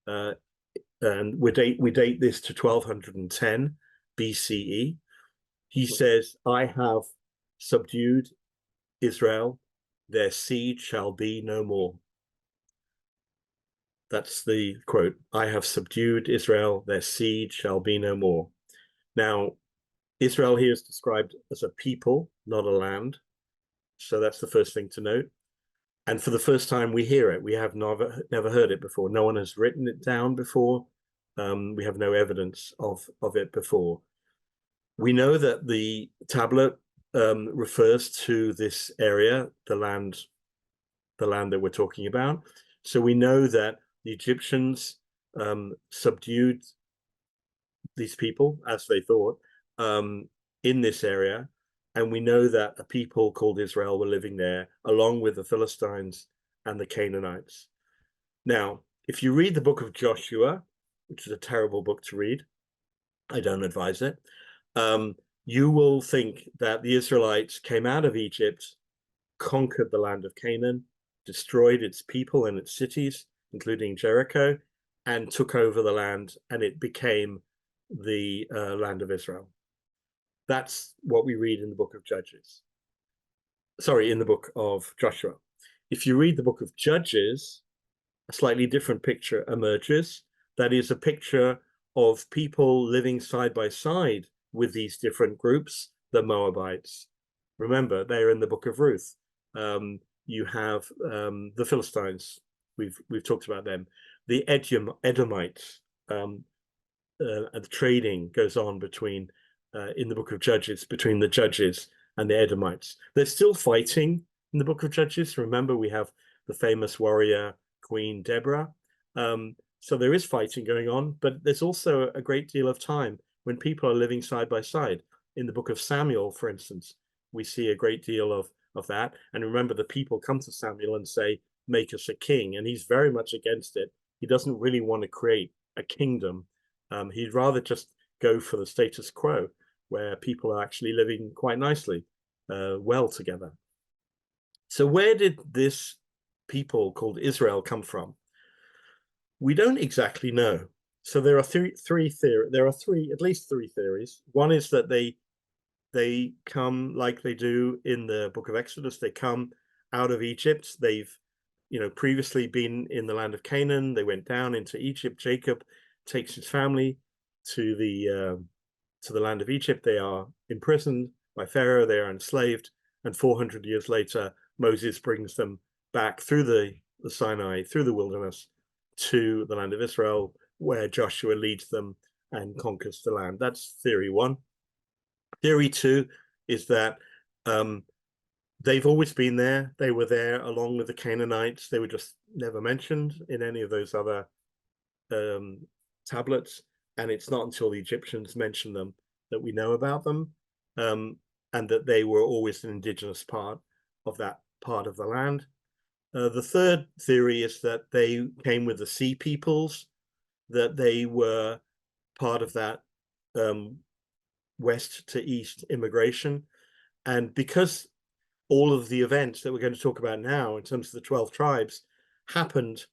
and we date this to 1210 BCE. He says, "I have subdued Israel, their seed shall be no more." That's the quote. "I have subdued Israel, their seed shall be no more." Now, Israel here is described as a people, not a land. So that's the first thing to note. And for the first time, we hear it. We have never heard it before. No one has written it down before. We have no evidence of it before. We know that the tablet refers to this area, the land that we're talking about. So we know that the Egyptians subdued these people, as they thought, in this area. And we know that a people called Israel were living there, along with the Philistines and the Canaanites. Now, if you read the book of Joshua, which is a terrible book to read, I don't advise it, you will think that the Israelites came out of Egypt, conquered the land of Canaan, destroyed its people and its cities, including Jericho, and took over the land, and it became the land of Israel. That's what we read in the book of Judges. Sorry, in the book of Joshua. If you read the book of Judges, a slightly different picture emerges. That is a picture of people living side by side with these different groups, the Moabites. Remember, they're in the book of Ruth. You have the Philistines. We've talked about them. The Edomites. The trading goes on between, in the book of Judges, between the Judges and the Edomites. They're still fighting in the book of Judges. Remember, we have the famous warrior Queen Deborah. So there is fighting going on, but there's also a great deal of time when people are living side by side. In the book of Samuel, for instance, we see a great deal of that. And remember, the people come to Samuel and say, "Make us a king." And he's very much against it. He doesn't really want to create a kingdom. He'd rather just go for the status quo, where people are actually living quite nicely, well together. So where did this people called Israel come from? We don't exactly know. So there are at least three theories. One is that they come like they do in the book of Exodus. They come out of Egypt. They've previously been in the land of Canaan. They went down into Egypt. Jacob takes his family to the land of Egypt. They are imprisoned by Pharaoh. They are enslaved, and 400 years later, Moses brings them back through the Sinai, through the wilderness, to the land of Israel, where Joshua leads them and conquers the land. That's theory one. Theory two is that they've always been there. They were there along with the Canaanites. They were just never mentioned in any of those other tablets. And it's not until the Egyptians mention them that we know about them, and that they were always an indigenous part of that part of the land. The third theory is that they came with the sea peoples, that they were part of that west to east immigration. And because all of the events that we're going to talk about now in terms of the 12 tribes happened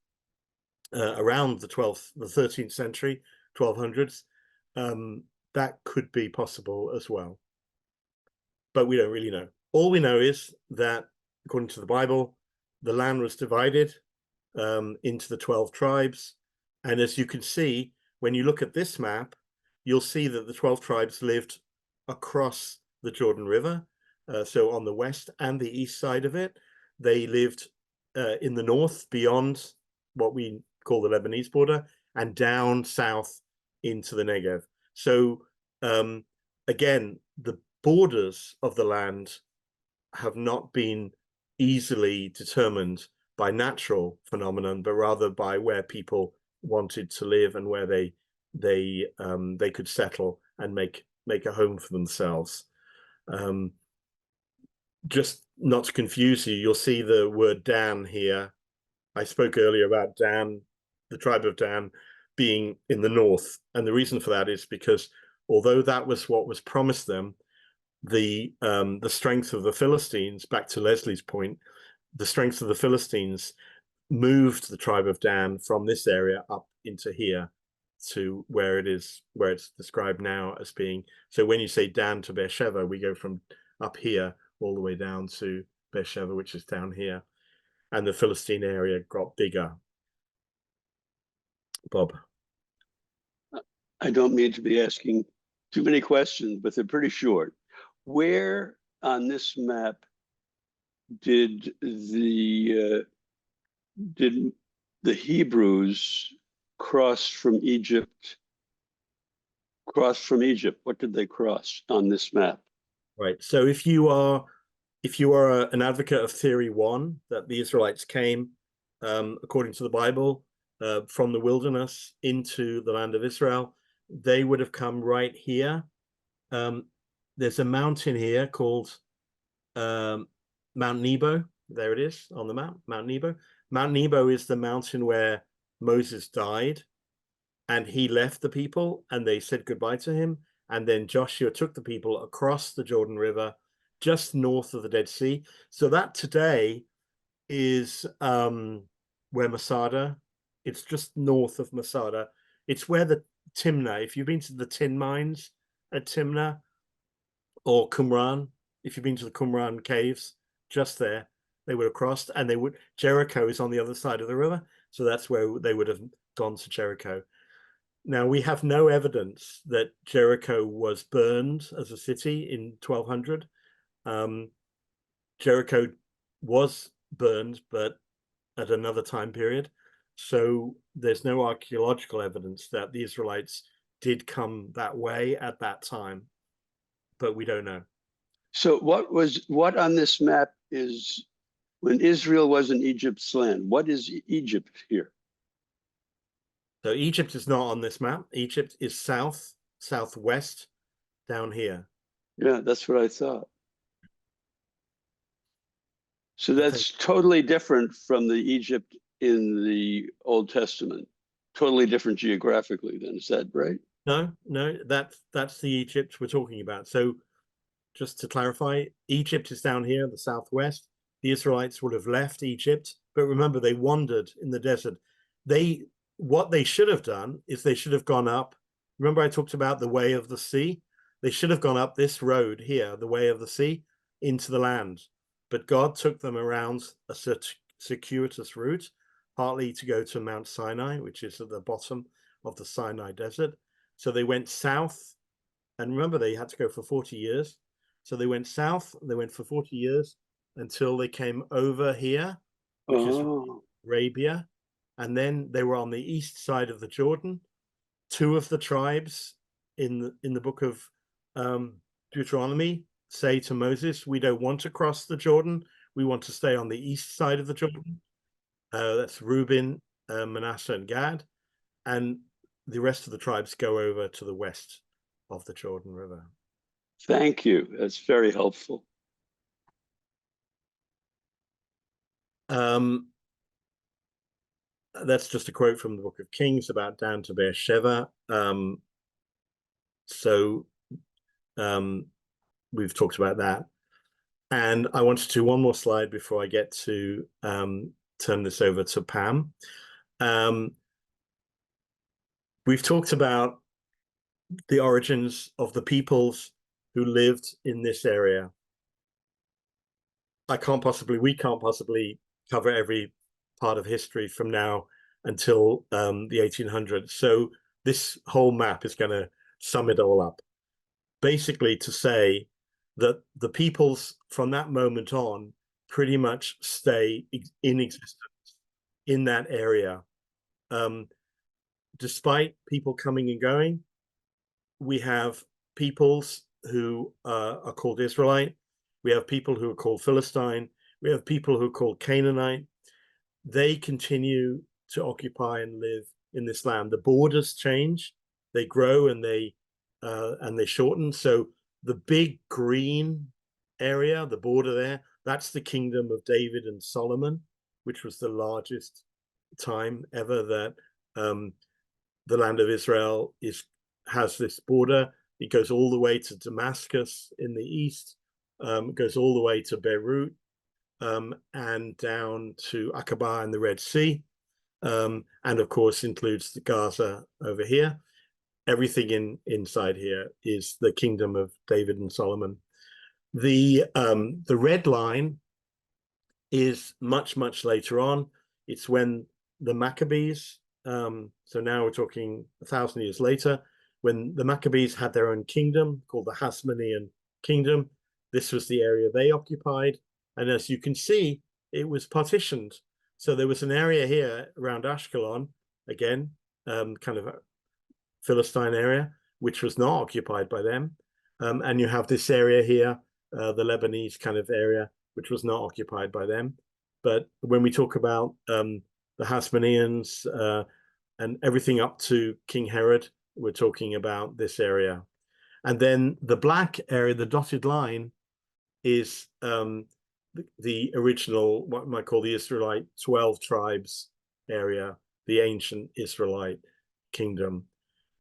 around the 13th century, 1200s, that could be possible as well. But we don't really know. All we know is that, according to the Bible, the land was divided into the 12 tribes. And as you can see, when you look at this map, you'll see that the 12 tribes lived across the Jordan River. So on the west and the east side of it, they lived in the north beyond what we call the Lebanese border and down south into the Negev. So again, the borders of the land have not been easily determined by natural phenomenon, but rather by where people wanted to live and where they could settle and make a home for themselves. Just not to confuse you, you'll see the word Dan here. I spoke earlier about Dan, the tribe of Dan, being in the north. And the reason for that is because although that was what was promised them, the strength of the Philistines, back to Leslie's point, the strength of the Philistines moved the tribe of Dan from this area up into here to where it's described now as being. So when you say Dan to Beersheba, we go from up here all the way down to Beersheba, which is down here. And the Philistine area got bigger. Bob. I don't mean to be asking too many questions, but they're pretty short. Where on this map did the Hebrews cross from Egypt? What did they cross on this map? Right. So if you are an advocate of theory one, that the Israelites came, according to the Bible, from the wilderness into the land of Israel, they would have come right here. There's a mountain here called Mount Nebo. There it is on the map, Mount Nebo. Mount Nebo is the mountain where Moses died, and he left the people and they said goodbye to him. And then Joshua took the people across the Jordan River, just north of the Dead Sea. So that today is where Masada, it's just north of Masada. It's where the Timnah, if you've been to the tin mines at Timnah, or Qumran, if you've been to the Qumran caves, just there, they would have crossed, and Jericho is on the other side of the river. So that's where they would have gone to Jericho. Now, we have no evidence that Jericho was burned as a city in 1200. Jericho was burned, but at another time period. So there's no archaeological evidence that the Israelites did come that way at that time, but we don't know. So what on this map is when Israel was in Egypt's land? What is Egypt here? So Egypt is not on this map. Egypt is southwest down here. Yeah, that's what I thought. So that's totally different from the Egypt in the Old Testament. Totally different geographically then, is that right? No, that's the Egypt we're talking about. So just to clarify, Egypt is down here in the southwest. The Israelites would have left Egypt, but remember, they wandered in the desert. What they should have done is they should have gone up. Remember I talked about the way of the sea? They should have gone up this road here, the way of the sea, into the land. But God took them around a circuitous route, partly to go to Mount Sinai, which is at the bottom of the Sinai desert. So they went south, and remember, they had to go for 40 years. So they went south, they went for 40 years until they came over here, which is Arabia. And then they were on the east side of the Jordan. Two of the tribes in the book of Deuteronomy say to Moses, we don't want to cross the Jordan. We want to stay on the east side of the Jordan. That's Reuben, Manasseh, and Gad. And the rest of the tribes go over to the west of the Jordan River. Thank you. That's very helpful. That's just a quote from the Book of Kings about down to Beersheba. We've talked about that. And I wanted to do one more slide before I get to turn this over to Pam. We've talked about the origins of the peoples who lived in this area. we can't possibly cover every part of history from now until the 1800s. So this whole map is going to sum it all up. Basically to say that the peoples from that moment on pretty much stay in existence in that area. Despite people coming and going, we have peoples who are called Israelite. We have people who are called Philistine. We have people who are called Canaanite. They continue to occupy and live in this land. The borders change, they grow, and they shorten. So the big green area, the border there, that's the kingdom of David and Solomon, which was the largest time ever that the land of Israel has this border. It goes all the way to Damascus in the east, goes all the way to Beirut, and down to Aqaba and the Red Sea, and of course includes the Gaza over here. Everything inside here is the kingdom of David and Solomon. The red line is much later on. It's when the Maccabees, so now we're talking 1,000 years later, when the Maccabees had their own kingdom called the Hasmonean kingdom. This was the area they occupied, and as you can see, it was partitioned. So there was an area here around Ashkelon, again, kind of a Philistine area, which was not occupied by them. And you have this area here, the Lebanese kind of area, which was not occupied by them. But when we talk about the Hasmoneans and everything up to King Herod, we're talking about this area. And then the black area, the dotted line, is the original, what we might call the Israelite 12 tribes area, the ancient Israelite kingdom.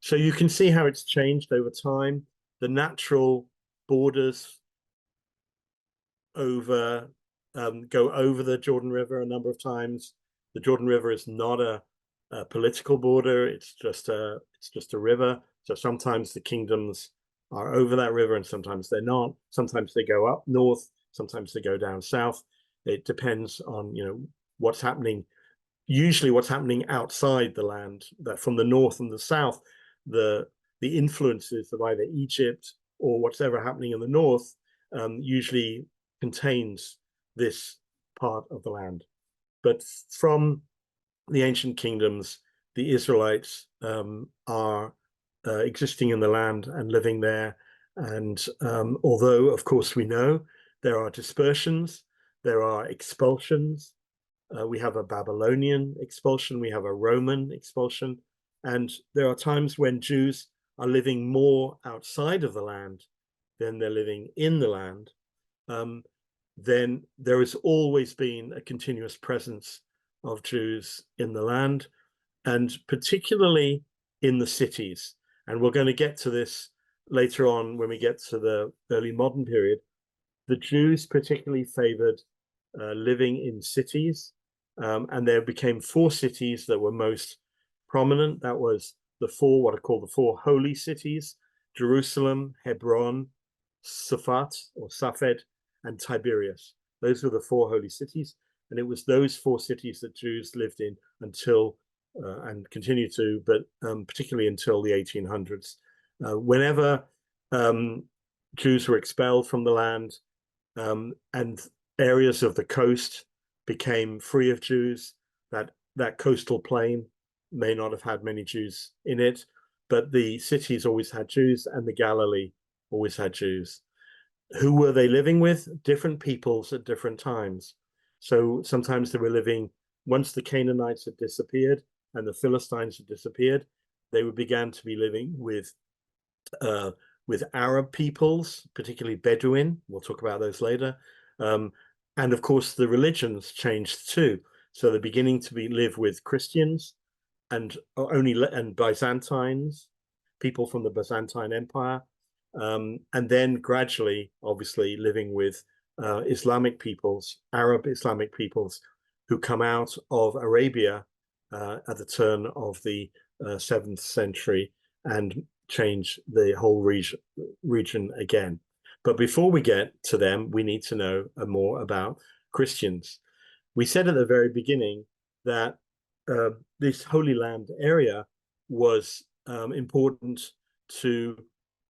So you can see how it's changed over time. The natural borders go over the Jordan River a number of times. The Jordan River is not a political border. It's just a river. So sometimes the kingdoms are over that river and sometimes they're not. Sometimes they go up north, sometimes they go down south. It depends on, what's happening. Usually what's happening outside the land, that from the north and the south, the influences of either Egypt or whatever happening in the north usually contains this part of the land. But from the ancient kingdoms, the Israelites are existing in the land and living there. And although, of course, we know there are dispersions, there are expulsions. We have a Babylonian expulsion, we have a Roman expulsion, and there are times when Jews are living more outside of the land than they're living in the land. Then there has always been a continuous presence of Jews in the land, and particularly in the cities. And we're going to get to this later on when we get to the early modern period. The Jews particularly favored living in cities, and there became 4 cities that were most prominent. That was what are called the 4 holy cities: Jerusalem, Hebron, Safed, and Tiberias. Those were the 4 holy cities, and it was those 4 cities that Jews lived in until and continue to, but particularly until the 1800s. Whenever Jews were expelled from the land and areas of the coast became free of Jews, that coastal plain may not have had many Jews in it, but the cities always had Jews, and the Galilee always had Jews. Who were they living with? Different peoples at different times. So sometimes they were living, once the Canaanites had disappeared and the Philistines had disappeared, they began to be living with Arab peoples, particularly Bedouin. We'll talk about those later. And of course, the religions changed too. So they're beginning to live with Christians and Byzantines, people from the Byzantine Empire, and then gradually, obviously, living with Islamic peoples, Arab Islamic peoples, who come out of Arabia at the turn of the 7th century and change the whole region again. But before we get to them, we need to know more about Christians. We said at the very beginning that this Holy Land area was important to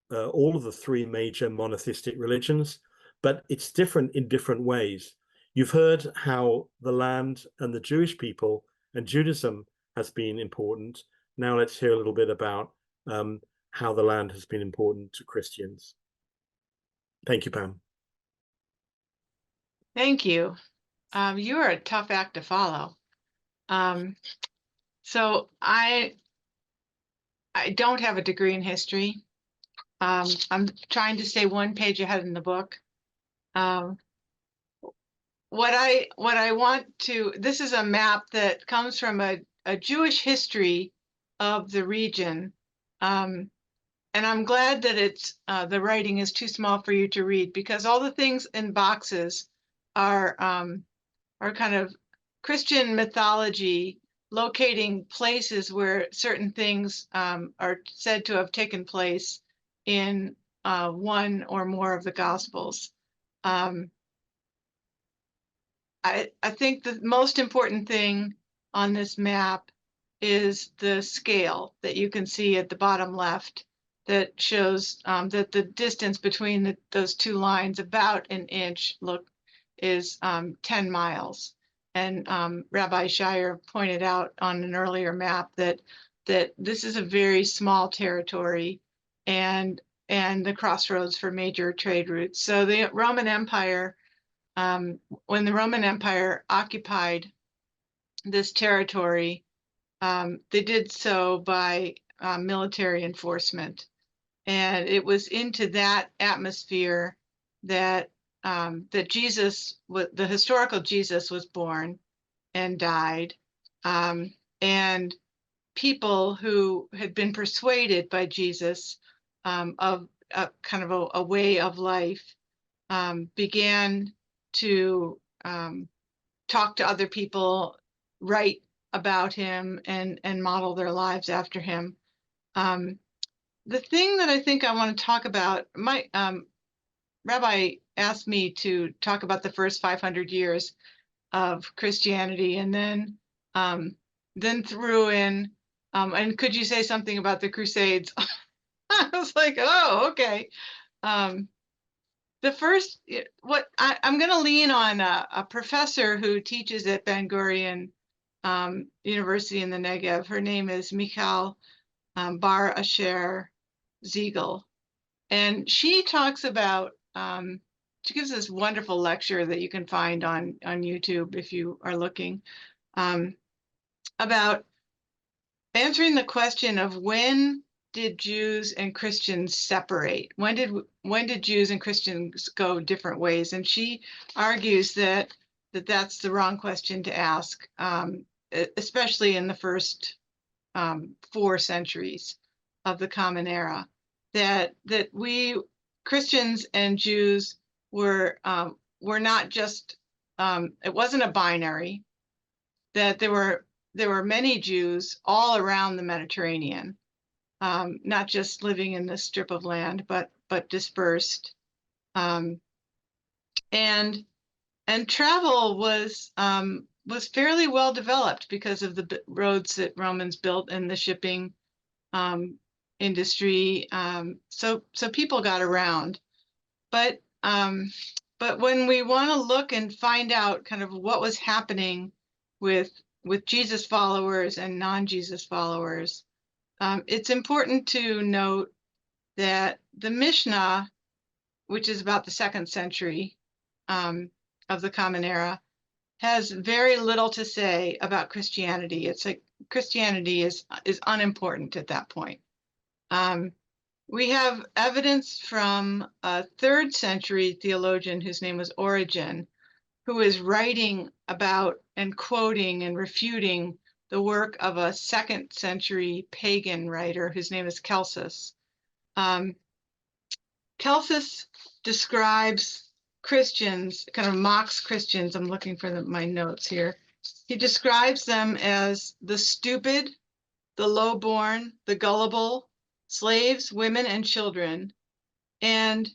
all of the 3 major monotheistic religions, but it's different in different ways. You've heard how the land and the Jewish people and Judaism has been important. Now let's hear a little bit about how the land has been important to Christians. Thank you, Pam. Thank you. You are a tough act to follow. So I don't have a degree in history. I'm trying to stay 1 page ahead in the book. What I want to, this is a map that comes from a Jewish history of the region. And I'm glad that it's the writing is too small for you to read, because all the things in boxes are kind of Christian mythology, locating places where certain things are said to have taken place in 1 or more of the Gospels. I think the most important thing on this map is the scale that you can see at the bottom left, that shows that the distance between those 2 lines, about an inch, is 10 miles. And Rabbi Shire pointed out on an earlier map that this is a very small territory and the crossroads for major trade routes. So the Roman Empire, when the Roman Empire occupied this territory, they did so by military enforcement. And it was into that atmosphere that Jesus, the historical Jesus, was born and died. And people who had been persuaded by Jesus of a kind of a way of life began to talk to other people, write about him, and model their lives after him. The thing that I think I want to talk about, my Rabbi asked me to talk about the first 500 years of Christianity, and then threw in, and could you say something about the Crusades? I was like, oh, okay. The first, I'm going to lean on a professor who teaches at Ben Gurion University in the Negev. Her name is Michal Bar Asher Ziegel, and she talks about, she gives this wonderful lecture that you can find on YouTube if you are looking, about answering the question of when did Jews and Christians separate? When did Jews and Christians go different ways? And she argues that that's the wrong question to ask, especially in the first 4 centuries of the Common Era. That we Christians and Jews were not just, it wasn't a binary. That there were many Jews all around the Mediterranean. Not just living in this strip of land, but dispersed, and travel was fairly well developed because of the roads that Romans built and the shipping industry. So people got around, but when we want to look and find out kind of what was happening with Jesus followers and non-Jesus followers, it's important to note that the Mishnah which is about the 2nd century of the Common Era, has very little to say about Christianity. It's like Christianity is unimportant at that point. We have evidence from a 3rd century theologian whose name was Origen, who is writing about and quoting and refuting the work of a 2nd century pagan writer whose name is Celsus. Celsus describes Christians, kind of mocks Christians. I'm looking for my notes here. He describes them as the stupid, the lowborn, the gullible, slaves, women, and children. And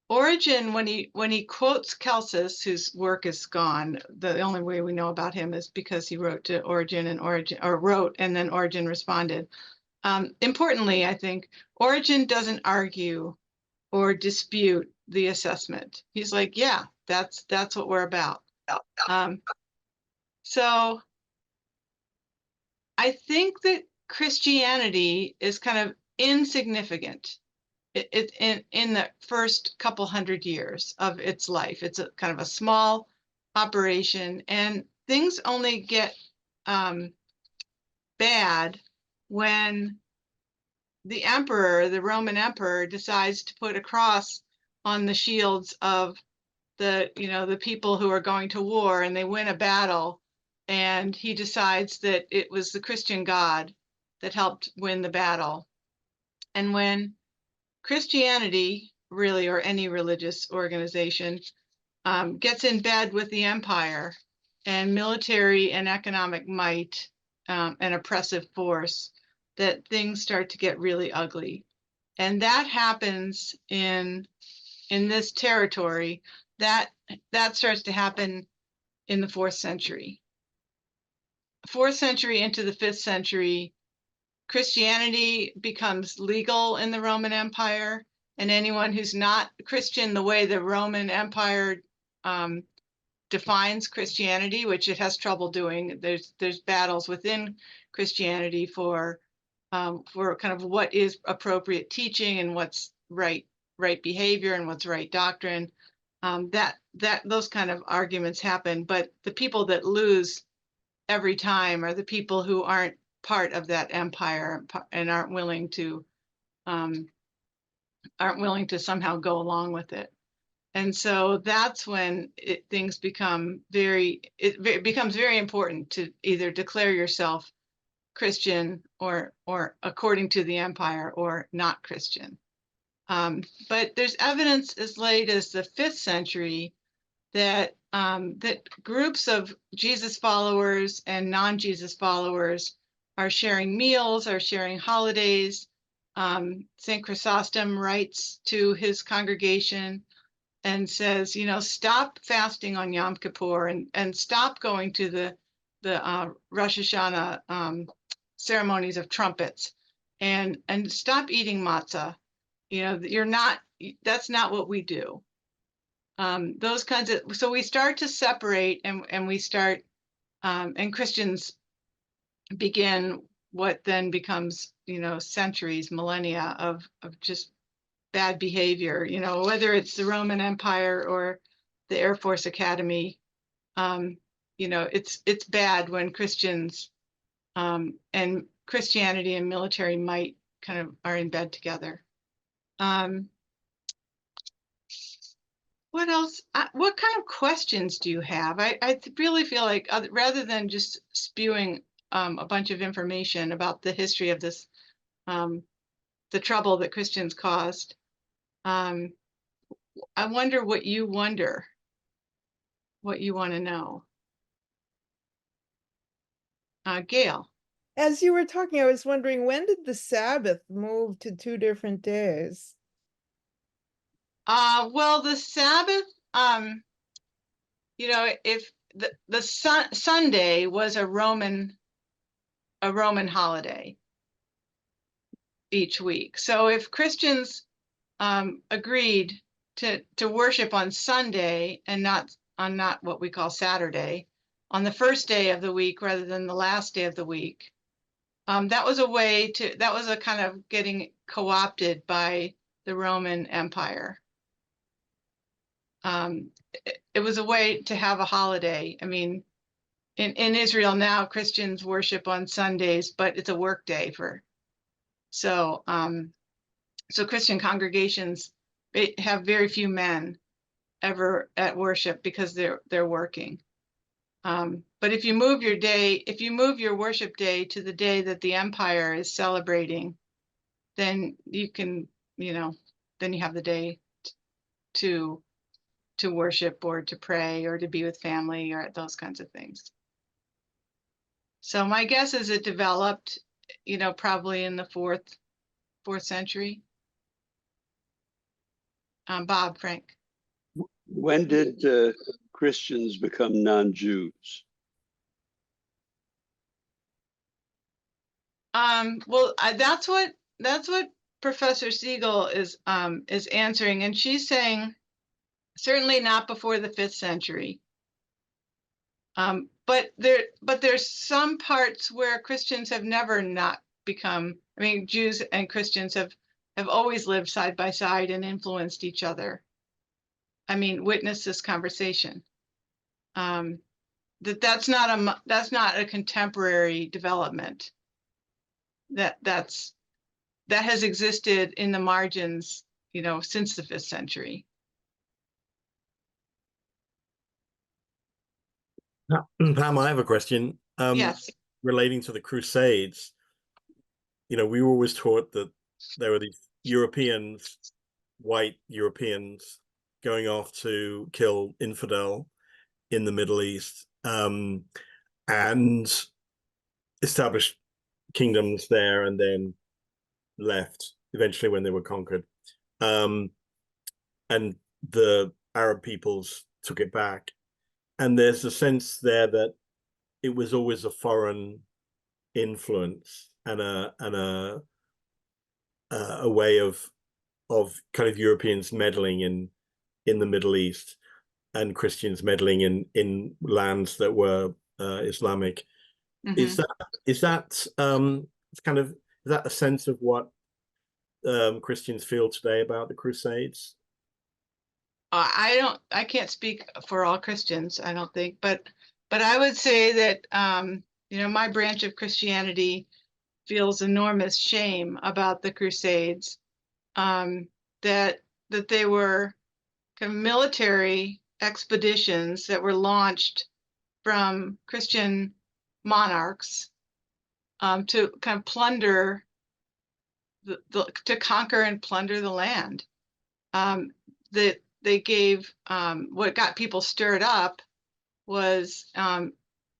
Origen, when he quotes Celsus, whose work is gone, the only way we know about him is because he wrote to Origen and then Origen responded. Importantly, I think Origen doesn't argue or dispute the assessment. He's like, yeah, that's what we're about. So I think that Christianity is kind of insignificant in the first couple hundred years of its life. It's a kind of a small operation, and things only get bad when the emperor, the Roman emperor, decides to put a cross on the shields of the people who are going to war, and they win a battle, and he decides that it was the Christian God that helped win the battle. And when Christianity, really, or any religious organization, gets in bed with the empire and military and economic might and oppressive force, that things start to get really ugly. And that happens in this territory. That starts to happen in the 4th century. 4th century into the 5th century, Christianity becomes legal in the Roman Empire, and anyone who's not Christian the way the Roman Empire defines Christianity, which it has trouble doing. There's battles within Christianity for kind of what is appropriate teaching and what's right behavior and what's right doctrine. Those kind of arguments happen, but the people that lose every time are the people who aren't part of that empire and aren't willing to somehow go along with it. And so that's when things become it becomes very important to either declare yourself Christian or according to the empire, or not Christian. But there's evidence as late as the 5th century that groups of Jesus followers and non-Jesus followers are sharing meals, are sharing holidays. St. Chrysostom writes to his congregation and says, stop fasting on Yom Kippur and stop going to the Rosh Hashanah ceremonies of trumpets, and stop eating matzah. That's not what we do. Those kinds of, so we start to separate, and we start, and Christians begin what then becomes, centuries, millennia of just bad behavior, whether it's the Roman Empire or the Air Force Academy. It's bad when Christians and Christianity and military might kind of are in bed together. What else? What kind of questions do you have? I really feel like rather than just spewing a bunch of information about the history of this, the trouble that Christians caused, I wonder what you want to know. Gail. As you were talking, I was wondering, when did the Sabbath move to 2 different days? Well, the Sabbath, if the Sunday was a Roman holiday each week. So if Christians agreed to worship on Sunday and not what we call Saturday, on the first day of the week rather than the last day of the week, that was a kind of getting co-opted by the Roman Empire. it was a way to have a holiday. I mean, in Israel now, Christians worship on Sundays, but it's a work day so Christian congregations have very few men ever at worship because they're working. But if you move your worship day to the day that the empire is celebrating, then you can, then you have the day to worship or to pray or to be with family or those kinds of things. So my guess is it developed, probably in the fourth century. Bob, Frank. When did Christians become non-Jews? Well, that's what Professor Siegel is answering, and she's saying certainly not before the 5th century. But there's some parts where Christians have never not become. I mean, Jews and Christians have always lived side by side and influenced each other. I mean, witness this conversation. That's not a contemporary development. That has existed in the margins, since the 5th century. Pam, I have a question. Yes. Relating to the Crusades. We were always taught that there were these Europeans, white Europeans, going off to kill infidel in the Middle East, and established kingdoms there, and then left eventually when they were conquered. And the Arab peoples took it back. And there's a sense there that it was always a foreign influence and a way of kind of Europeans meddling in the Middle East and Christians meddling in lands that were Islamic. Mm-hmm. Is that a sense of what Christians feel today about the Crusades? I can't speak for all Christians, I don't think, but I would say that my branch of Christianity feels enormous shame about the Crusades, that they were kind of military expeditions that were launched from Christian monarchs to kind of plunder to conquer and plunder the land. That they gave what got people stirred up was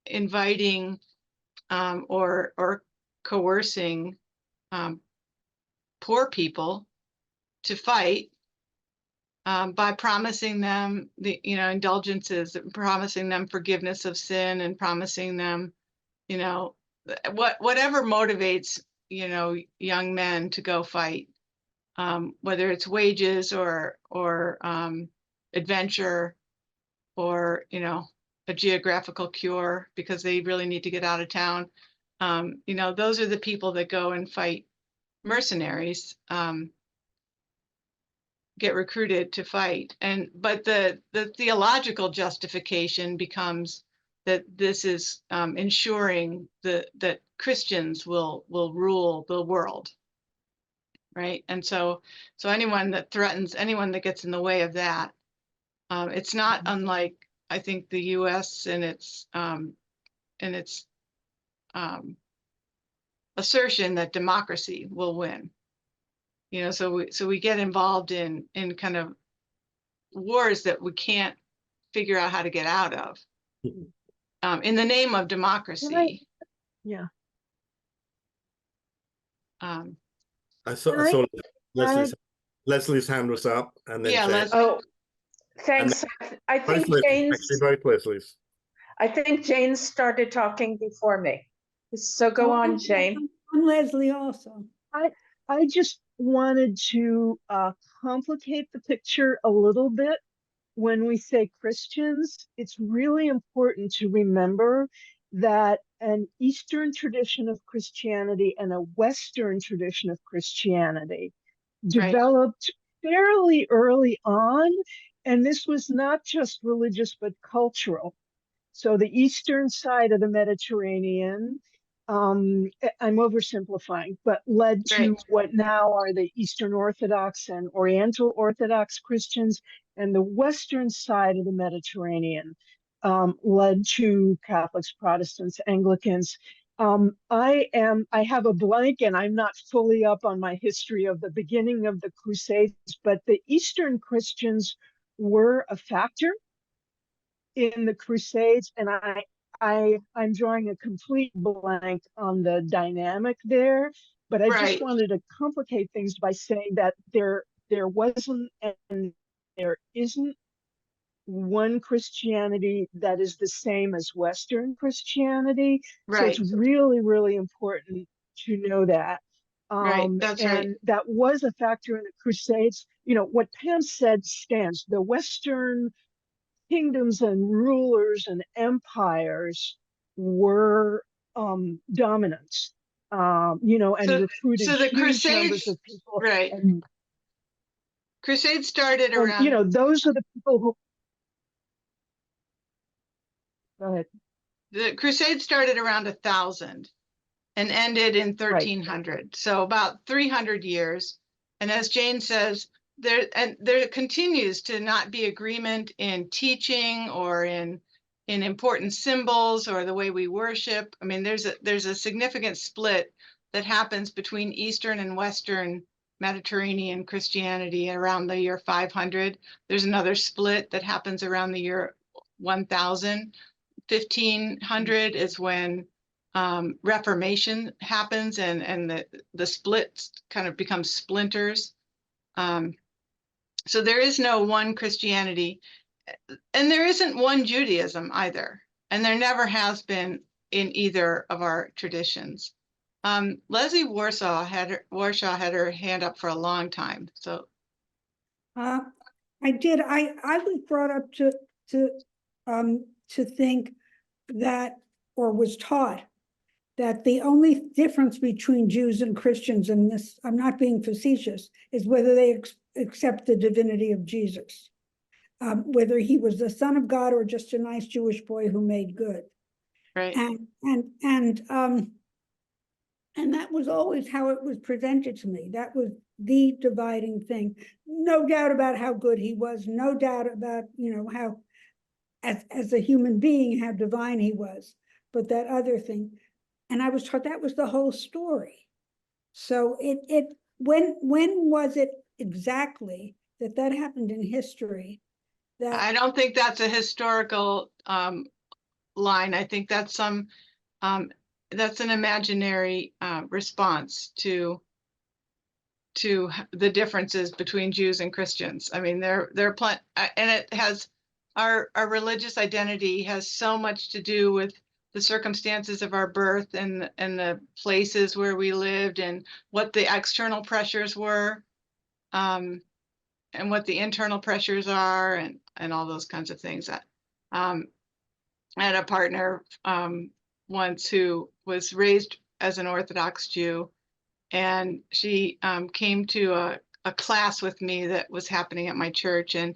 inviting or coercing poor people to fight by promising them the indulgences, promising them forgiveness of sin, and promising them whatever motivates young men to go fight, whether it's wages or adventure or a geographical cure because they really need to get out of town. Those are the people that go and fight mercenaries, get recruited to fight. But the theological justification becomes that this is ensuring that Christians will rule the world, right? And so anyone that threatens, anyone that gets in the way of that, it's not unlike, I think, the U.S. and its assertion that democracy will win. So we get involved in kind of wars that we can't figure out how to get out of, in the name of democracy. Right. Yeah. I saw Leslie's hand was up, and then Leslie. Oh, thanks. I think both Leslie's. I think Jane started talking before me. So go on, Jane. I'm Leslie also. I just wanted to complicate the picture a little bit. When we say Christians, it's really important to remember that an Eastern tradition of Christianity and a Western tradition of Christianity developed fairly early on, And this was not just religious, but cultural. So the eastern side of the Mediterranean, I'm oversimplifying, but led to Right. what now are the Eastern Orthodox and Oriental Orthodox Christians, and the western side of the Mediterranean led to Catholics, Protestants, Anglicans. I have a blank and I'm not fully up on my history of the beginning of the Crusades, but the Eastern Christians were a factor in the Crusades, and I'm drawing a complete blank on the dynamic there, but I just Right. wanted to complicate things by saying that there wasn't and there isn't one Christianity that is the same as Western Christianity. So Right. it's really, really important to know that. Right. That's right. And that was a factor in the Crusades. You know, what Pam said stands. The Western kingdoms and rulers and empires were dominant, you know, and recruited So the huge numbers Crusades, of people. right. And Crusades started you around, know, those are the people who. Go ahead. the Crusades started around 1000 and ended in Right. 1300. So about 300 years. And as Jane says, there continues to not be agreement in teaching or in important symbols or the way we worship. I mean, there's a significant split that happens between Eastern and Western Mediterranean Christianity around the year 500. There's another split that happens around the year 1000. 1500 is when Reformation happens, and the splits kind of become splinters. So there is no one Christianity, and there isn't one Judaism either, and there never has been in either of our traditions. Leslie Warsaw had her hand up for a long time. So I did. I was brought up to think that, or was taught that the only difference between Jews and Christians, and this, I'm not being facetious, is whether they accept the divinity of Jesus, whether he was the Son of God or just a nice Jewish boy who made good. right. And that was always how it was presented to me. That was the dividing thing. No doubt about how good he was. No doubt about, you know, how, as a human being, how divine he was. But that other thing, and I was taught that was the whole story. So when was it exactly that happened in history? That I don't think that's a historical line. I think that's that's an imaginary response to the differences between Jews and Christians. I mean, they're and it has our religious identity has so much to do with the circumstances of our birth and the places where we lived and what the external pressures were, and what the internal pressures are, and all those kinds of things. I had a partner once who was raised as an Orthodox Jew, and she came to a class with me that was happening at my church, and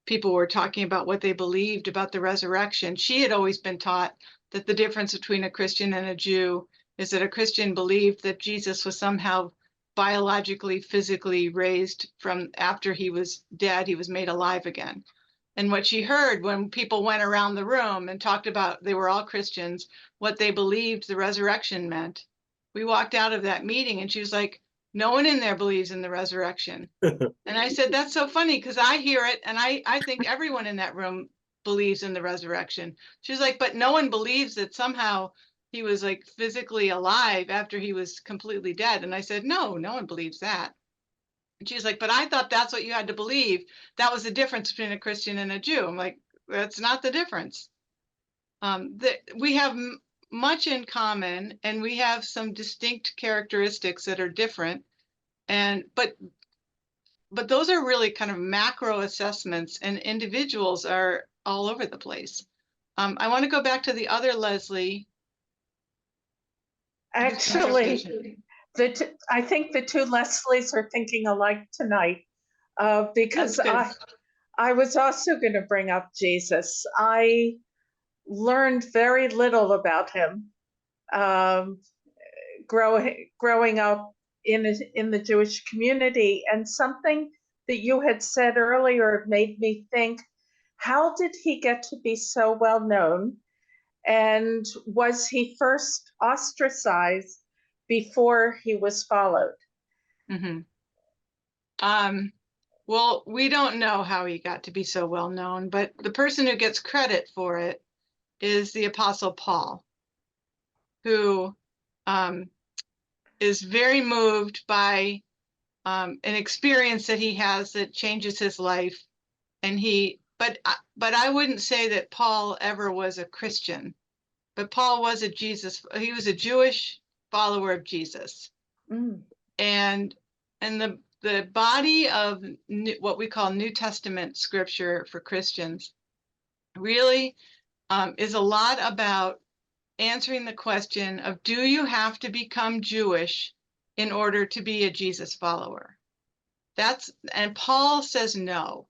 people were talking about what they believed about the resurrection. She had always been taught that the difference between a Christian and a Jew is that a Christian believed that Jesus was somehow biologically, physically raised from after he was dead, he was made alive again. And what she heard when people went around the room and talked about, they were all Christians, what they believed the resurrection meant. We walked out of that meeting and she was like, no one in there believes in the resurrection. And I said, that's so funny, because I hear it and I think everyone in that room believes in the resurrection. She was like, but no one believes that somehow he was like physically alive after he was completely dead. And I said, no one believes that. And she's like, but I thought that's what you had to believe. That was the difference between a Christian and a Jew. I'm like, that's not the difference. We have much in common, and we have some distinct characteristics that are different. But those are really kind of macro assessments, and individuals are all over the place. I want to go back to the other Leslie. Actually, I think the two Leslies are thinking alike tonight, because I was also going to bring up Jesus. I learned very little about him growing up in the Jewish community, and something that you had said earlier made me think, how did he get to be so well known? And was he first ostracized before he was followed? Mm-hmm. Well, we don't know how he got to be so well known, but the person who gets credit for it is the Apostle Paul, who is very moved by an experience that he has that changes his life. And but I wouldn't say that Paul ever was a Christian, but Paul was he was a Jewish follower of Jesus. Mm. And the body of what we call New Testament scripture for Christians really is a lot about answering the question of, do you have to become Jewish in order to be a Jesus follower? And Paul says no.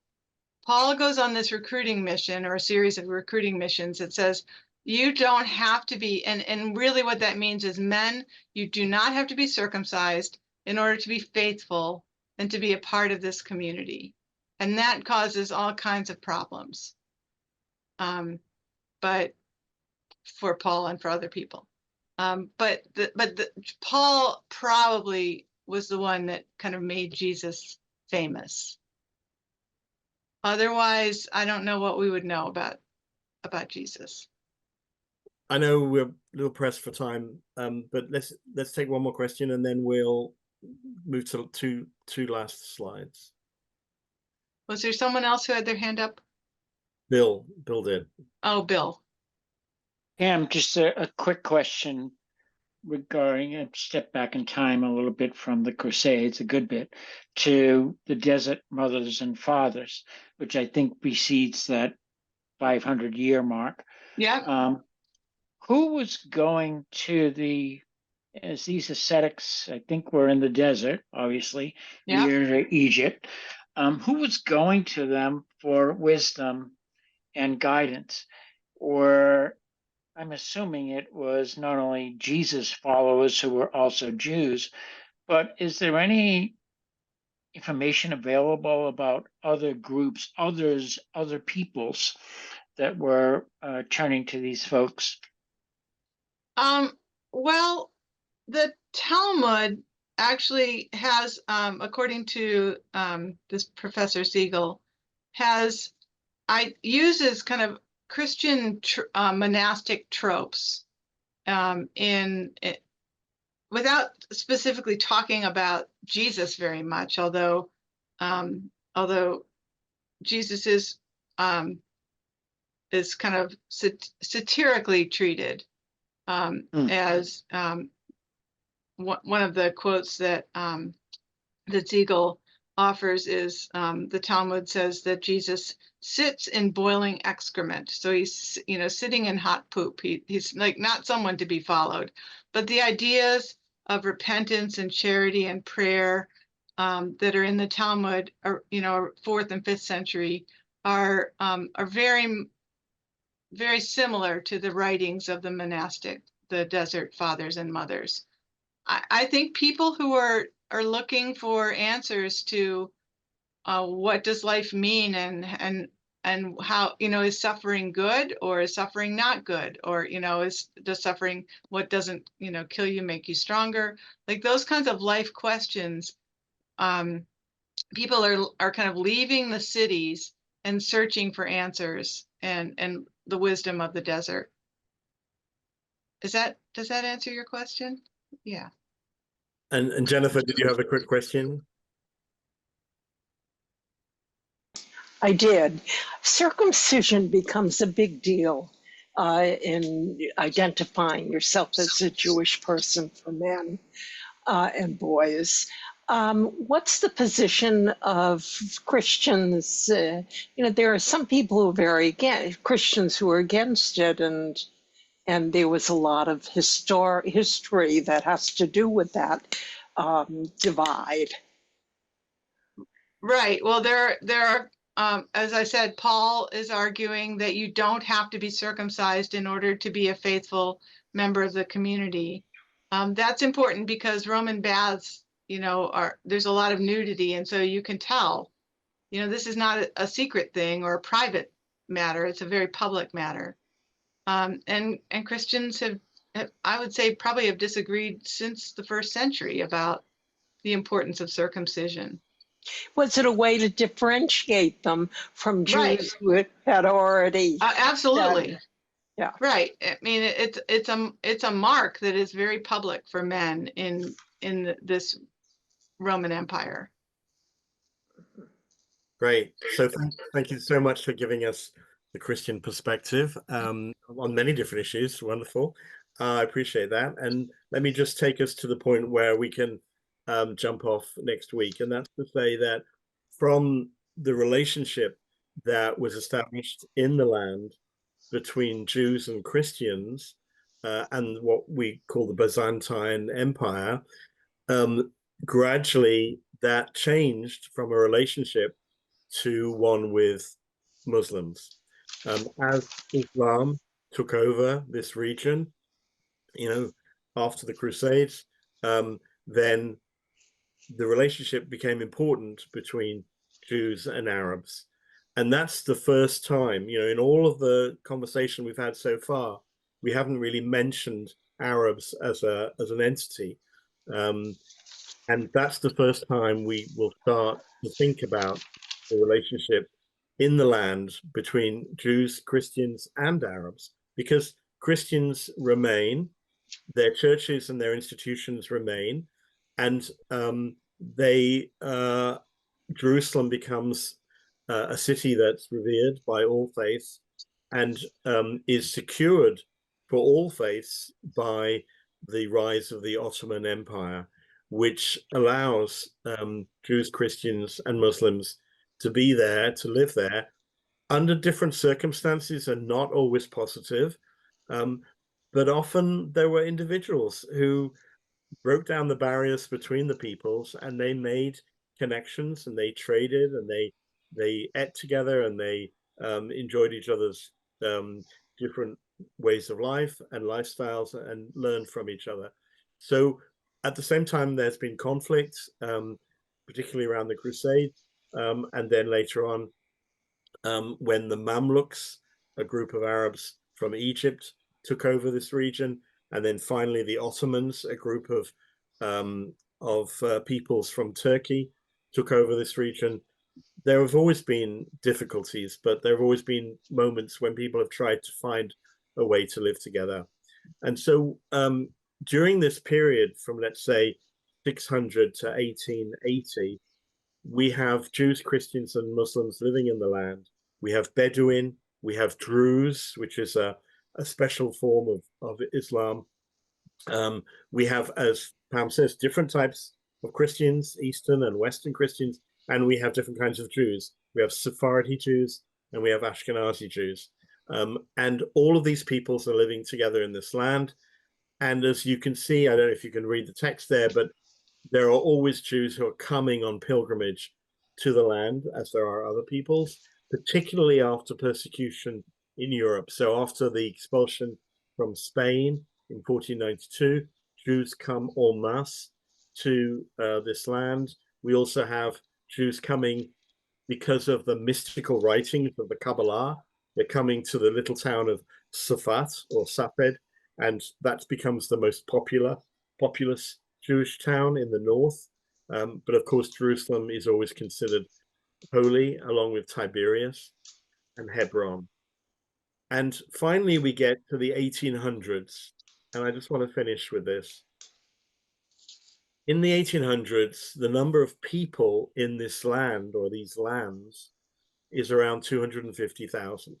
Paul goes on this recruiting mission, or a series of recruiting missions, that says you don't have to be, and really what that means is, men, you do not have to be circumcised in order to be faithful and to be a part of this community. And that causes all kinds of problems. But for Paul and for other people. But Paul probably was the one that kind of made Jesus famous. Otherwise, I don't know what we would know about Jesus. I know we're a little pressed for time, but let's take one more question and then we'll move to two last slides. Was there someone else who had their hand up? Bill did. Oh, Bill. Pam, just a quick question regarding a step back in time a little bit from the Crusades, a good bit, to the desert mothers and fathers, which I think precedes that 500-year mark. Yeah. Who was going to as these ascetics, I think, were in the desert, obviously, near Egypt, who was going to them for wisdom and guidance? Or I'm assuming it was not only Jesus followers who were also Jews, but is there any information available about other groups, other peoples that were turning to these folks? Well, the Talmud actually has, according to this Professor Siegel, uses kind of Christian monastic tropes without specifically talking about Jesus very much, although Jesus is kind of satirically treated as one of the quotes that Siegel offers is, the Talmud says that Jesus sits in boiling excrement. So he's, sitting in hot poop. He's like not someone to be followed. But the ideas of repentance and charity and prayer that are in the Talmud, are, 4th and 5th century, are very, very similar to the writings of the desert fathers and mothers. I think people who are looking for answers to what does life mean, and how, is suffering good or is suffering not good, or does suffering, what doesn't kill you make you stronger, like those kinds of life questions. People are kind of leaving the cities and searching for answers and the wisdom of the desert. Does that answer your question? Yeah. And Jennifer, did you have a quick question? I did. Circumcision becomes a big deal in identifying yourself as a Jewish person for men and boys. What's the position of Christians? There are some people who are very against, Christians who are against it, and there was a lot of history that has to do with that divide. Right. Well, there are as I said, Paul is arguing that you don't have to be circumcised in order to be a faithful member of the community. That's important because Roman baths, there's a lot of nudity, and so you can tell, this is not a secret thing or a private matter. It's a very public matter. And Christians have, I would say, probably have disagreed since the 1st century about the importance of circumcision. Was it a way to differentiate them from Jews Right. who had already? Absolutely. Yeah. Right. I mean, it's a mark that is very public for men in this Roman Empire. Great. So thank you so much for giving us the Christian perspective on many different issues. Wonderful. I appreciate that. And let me just take us to the point where we can jump off next week. And that's to say that from the relationship that was established in the land between Jews and Christians and what we call the Byzantine Empire, gradually that changed from a relationship to one with Muslims. As Islam took over this region, after the Crusades, then the relationship became important between Jews and Arabs. And that's the first time, in all of the conversation we've had so far, we haven't really mentioned Arabs as an entity. And that's the first time we will start to think about the relationship in the land between Jews, Christians, and Arabs, because Christians remain, their churches and their institutions remain, and Jerusalem becomes a city that's revered by all faiths and is secured for all faiths by the rise of the Ottoman Empire, which allows Jews, Christians, and Muslims to be there, to live there under different circumstances and not always positive. But often there were individuals who broke down the barriers between the peoples, and they made connections, and they traded, and they ate together, and they enjoyed each other's different ways of life and lifestyles, and learned from each other. So at the same time, there's been conflict, particularly around the Crusades, and then later on, when the Mamluks, a group of Arabs from Egypt, took over this region, and then finally the Ottomans, a group of peoples from Turkey, took over this region. There have always been difficulties, but there have always been moments when people have tried to find a way to live together. And so during this period from, let's say, 600 to 1880, we have Jews, Christians, and Muslims living in the land. We have Bedouin, we have Druze, which is a special form of Islam. We have, as Pam says, different types of Christians, Eastern and Western Christians, and we have different kinds of Jews. We have Sephardi Jews and we have Ashkenazi Jews. And all of these peoples are living together in this land. And as you can see, I don't know if you can read the text there, but there are always Jews who are coming on pilgrimage to the land, as there are other peoples, particularly after persecution in Europe. So after the expulsion from Spain in 1492, Jews come en masse to this land. We also have Jews coming because of the mystical writings of the Kabbalah. They're coming to the little town of Safat or Safed, and that becomes the most populous Jewish town in the north. But of course, Jerusalem is always considered holy, along with Tiberias and Hebron. And finally, we get to the 1800s, and I just want to finish with this. In the 1800s, the number of people in this land or these lands is around 250,000.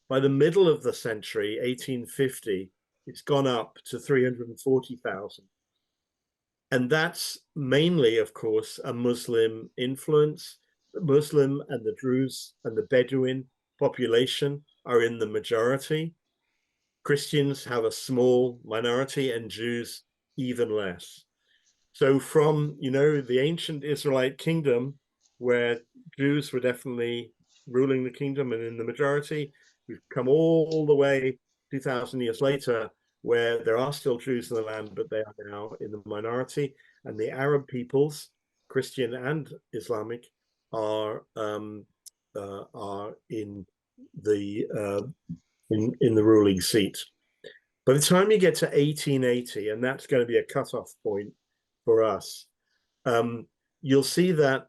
By the middle of the century, 1850, it's gone up to 340,000. And that's mainly, of course, a Muslim influence. The Muslim and the Druze and the Bedouin population are in the majority. Christians have a small minority and Jews even less. So from, the ancient Israelite kingdom, where Jews were definitely ruling the kingdom and in the majority. We've come all the way 2,000 years later, where there are still Jews in the land, but they are now in the minority. And the Arab peoples, Christian and Islamic, are in the ruling seat. By the time you get to 1880, and that's going to be a cutoff point for us, you'll see that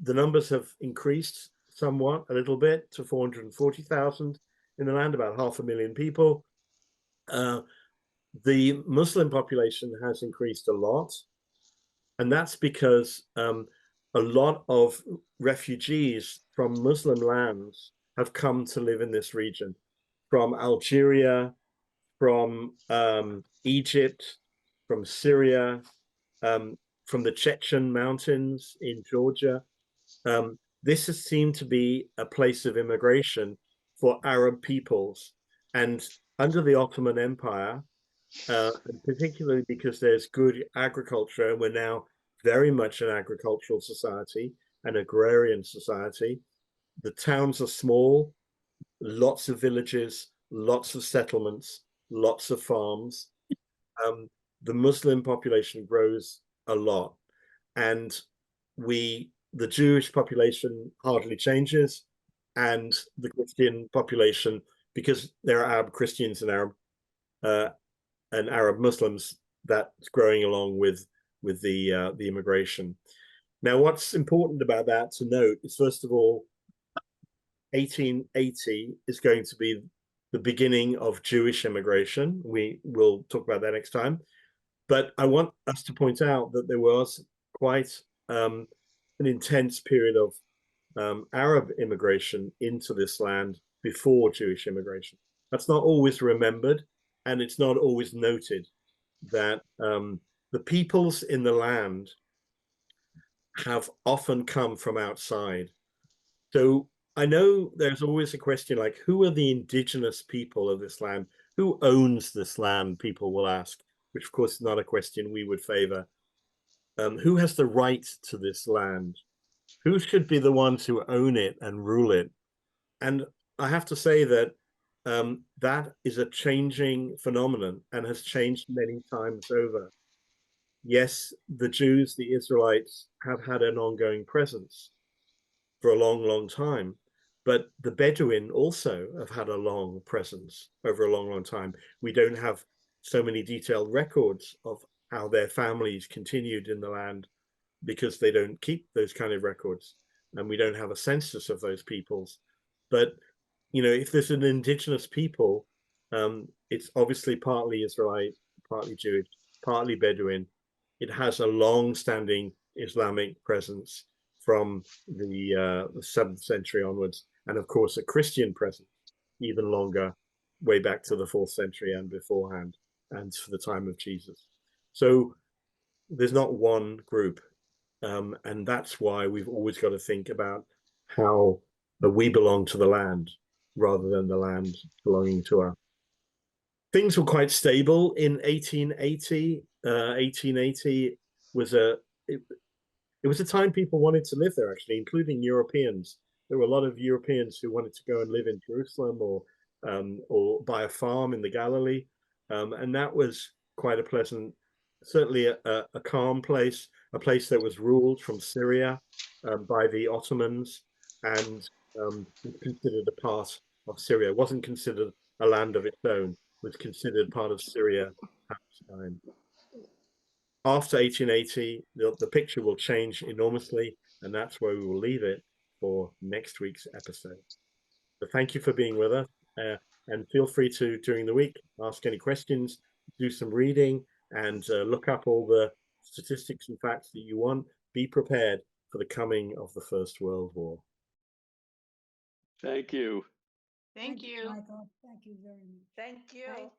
the numbers have increased somewhat, a little bit, to 440,000 in the land, about 500,000 people. The Muslim population has increased a lot, and that's because a lot of refugees from Muslim lands have come to live in this region, from Algeria, from Egypt, from Syria, from the Chechen mountains in Georgia. This has seemed to be a place of immigration for Arab peoples. And under the Ottoman Empire, and particularly because there's good agriculture, and we're now very much an agricultural society, an agrarian society. The towns are small, lots of villages, lots of settlements, lots of farms. The Muslim population grows a lot, and the Jewish population hardly changes, and the Christian population, because there are Arab Christians and Arab Muslims, that's growing along with the immigration. Now, what's important about that to note is, first of all, 1880 is going to be the beginning of Jewish immigration. We will talk about that next time. But I want us to point out that there was quite an intense period of Arab immigration into this land before Jewish immigration. That's not always remembered, and it's not always noted that the peoples in the land have often come from outside. So I know there's always a question like, who are the indigenous people of this land? Who owns this land, people will ask, which of course is not a question we would favor. Who has the right to this land? Who should be the ones who own it and rule it? And I have to say that that is a changing phenomenon and has changed many times over. Yes, the Jews, the Israelites, have had an ongoing presence for a long, long time. But the Bedouin also have had a long presence over a long, long time. We don't have so many detailed records of how their families continued in the land because they don't keep those kind of records. And we don't have a census of those peoples. But, you know, if there's an indigenous people, it's obviously partly Israelite, partly Jewish, partly Bedouin. It has a long-standing Islamic presence from the 7th century onwards, and of course a Christian presence even longer, way back to the 4th century and beforehand, and for the time of Jesus. So there's not one group, and that's why we've always got to think about how we belong to the land rather than the land belonging to us. Things were quite stable in 1880. 1880 was it was a time people wanted to live there, actually, including Europeans. There were a lot of Europeans who wanted to go and live in Jerusalem or buy a farm in the Galilee. And that was quite a pleasant, certainly a calm place, a place that was ruled from Syria by the Ottomans and considered a part of Syria. It wasn't considered a land of its own, it was considered part of Syria at the time. After 1880, the picture will change enormously, and that's where we will leave it for next week's episode. So thank you for being with us, and feel free to, during the week, ask any questions, do some reading, and look up all the statistics and facts that you want. Be prepared for the coming of the First World War. Thank you. Thank you. Michael, thank you very much. Thank you.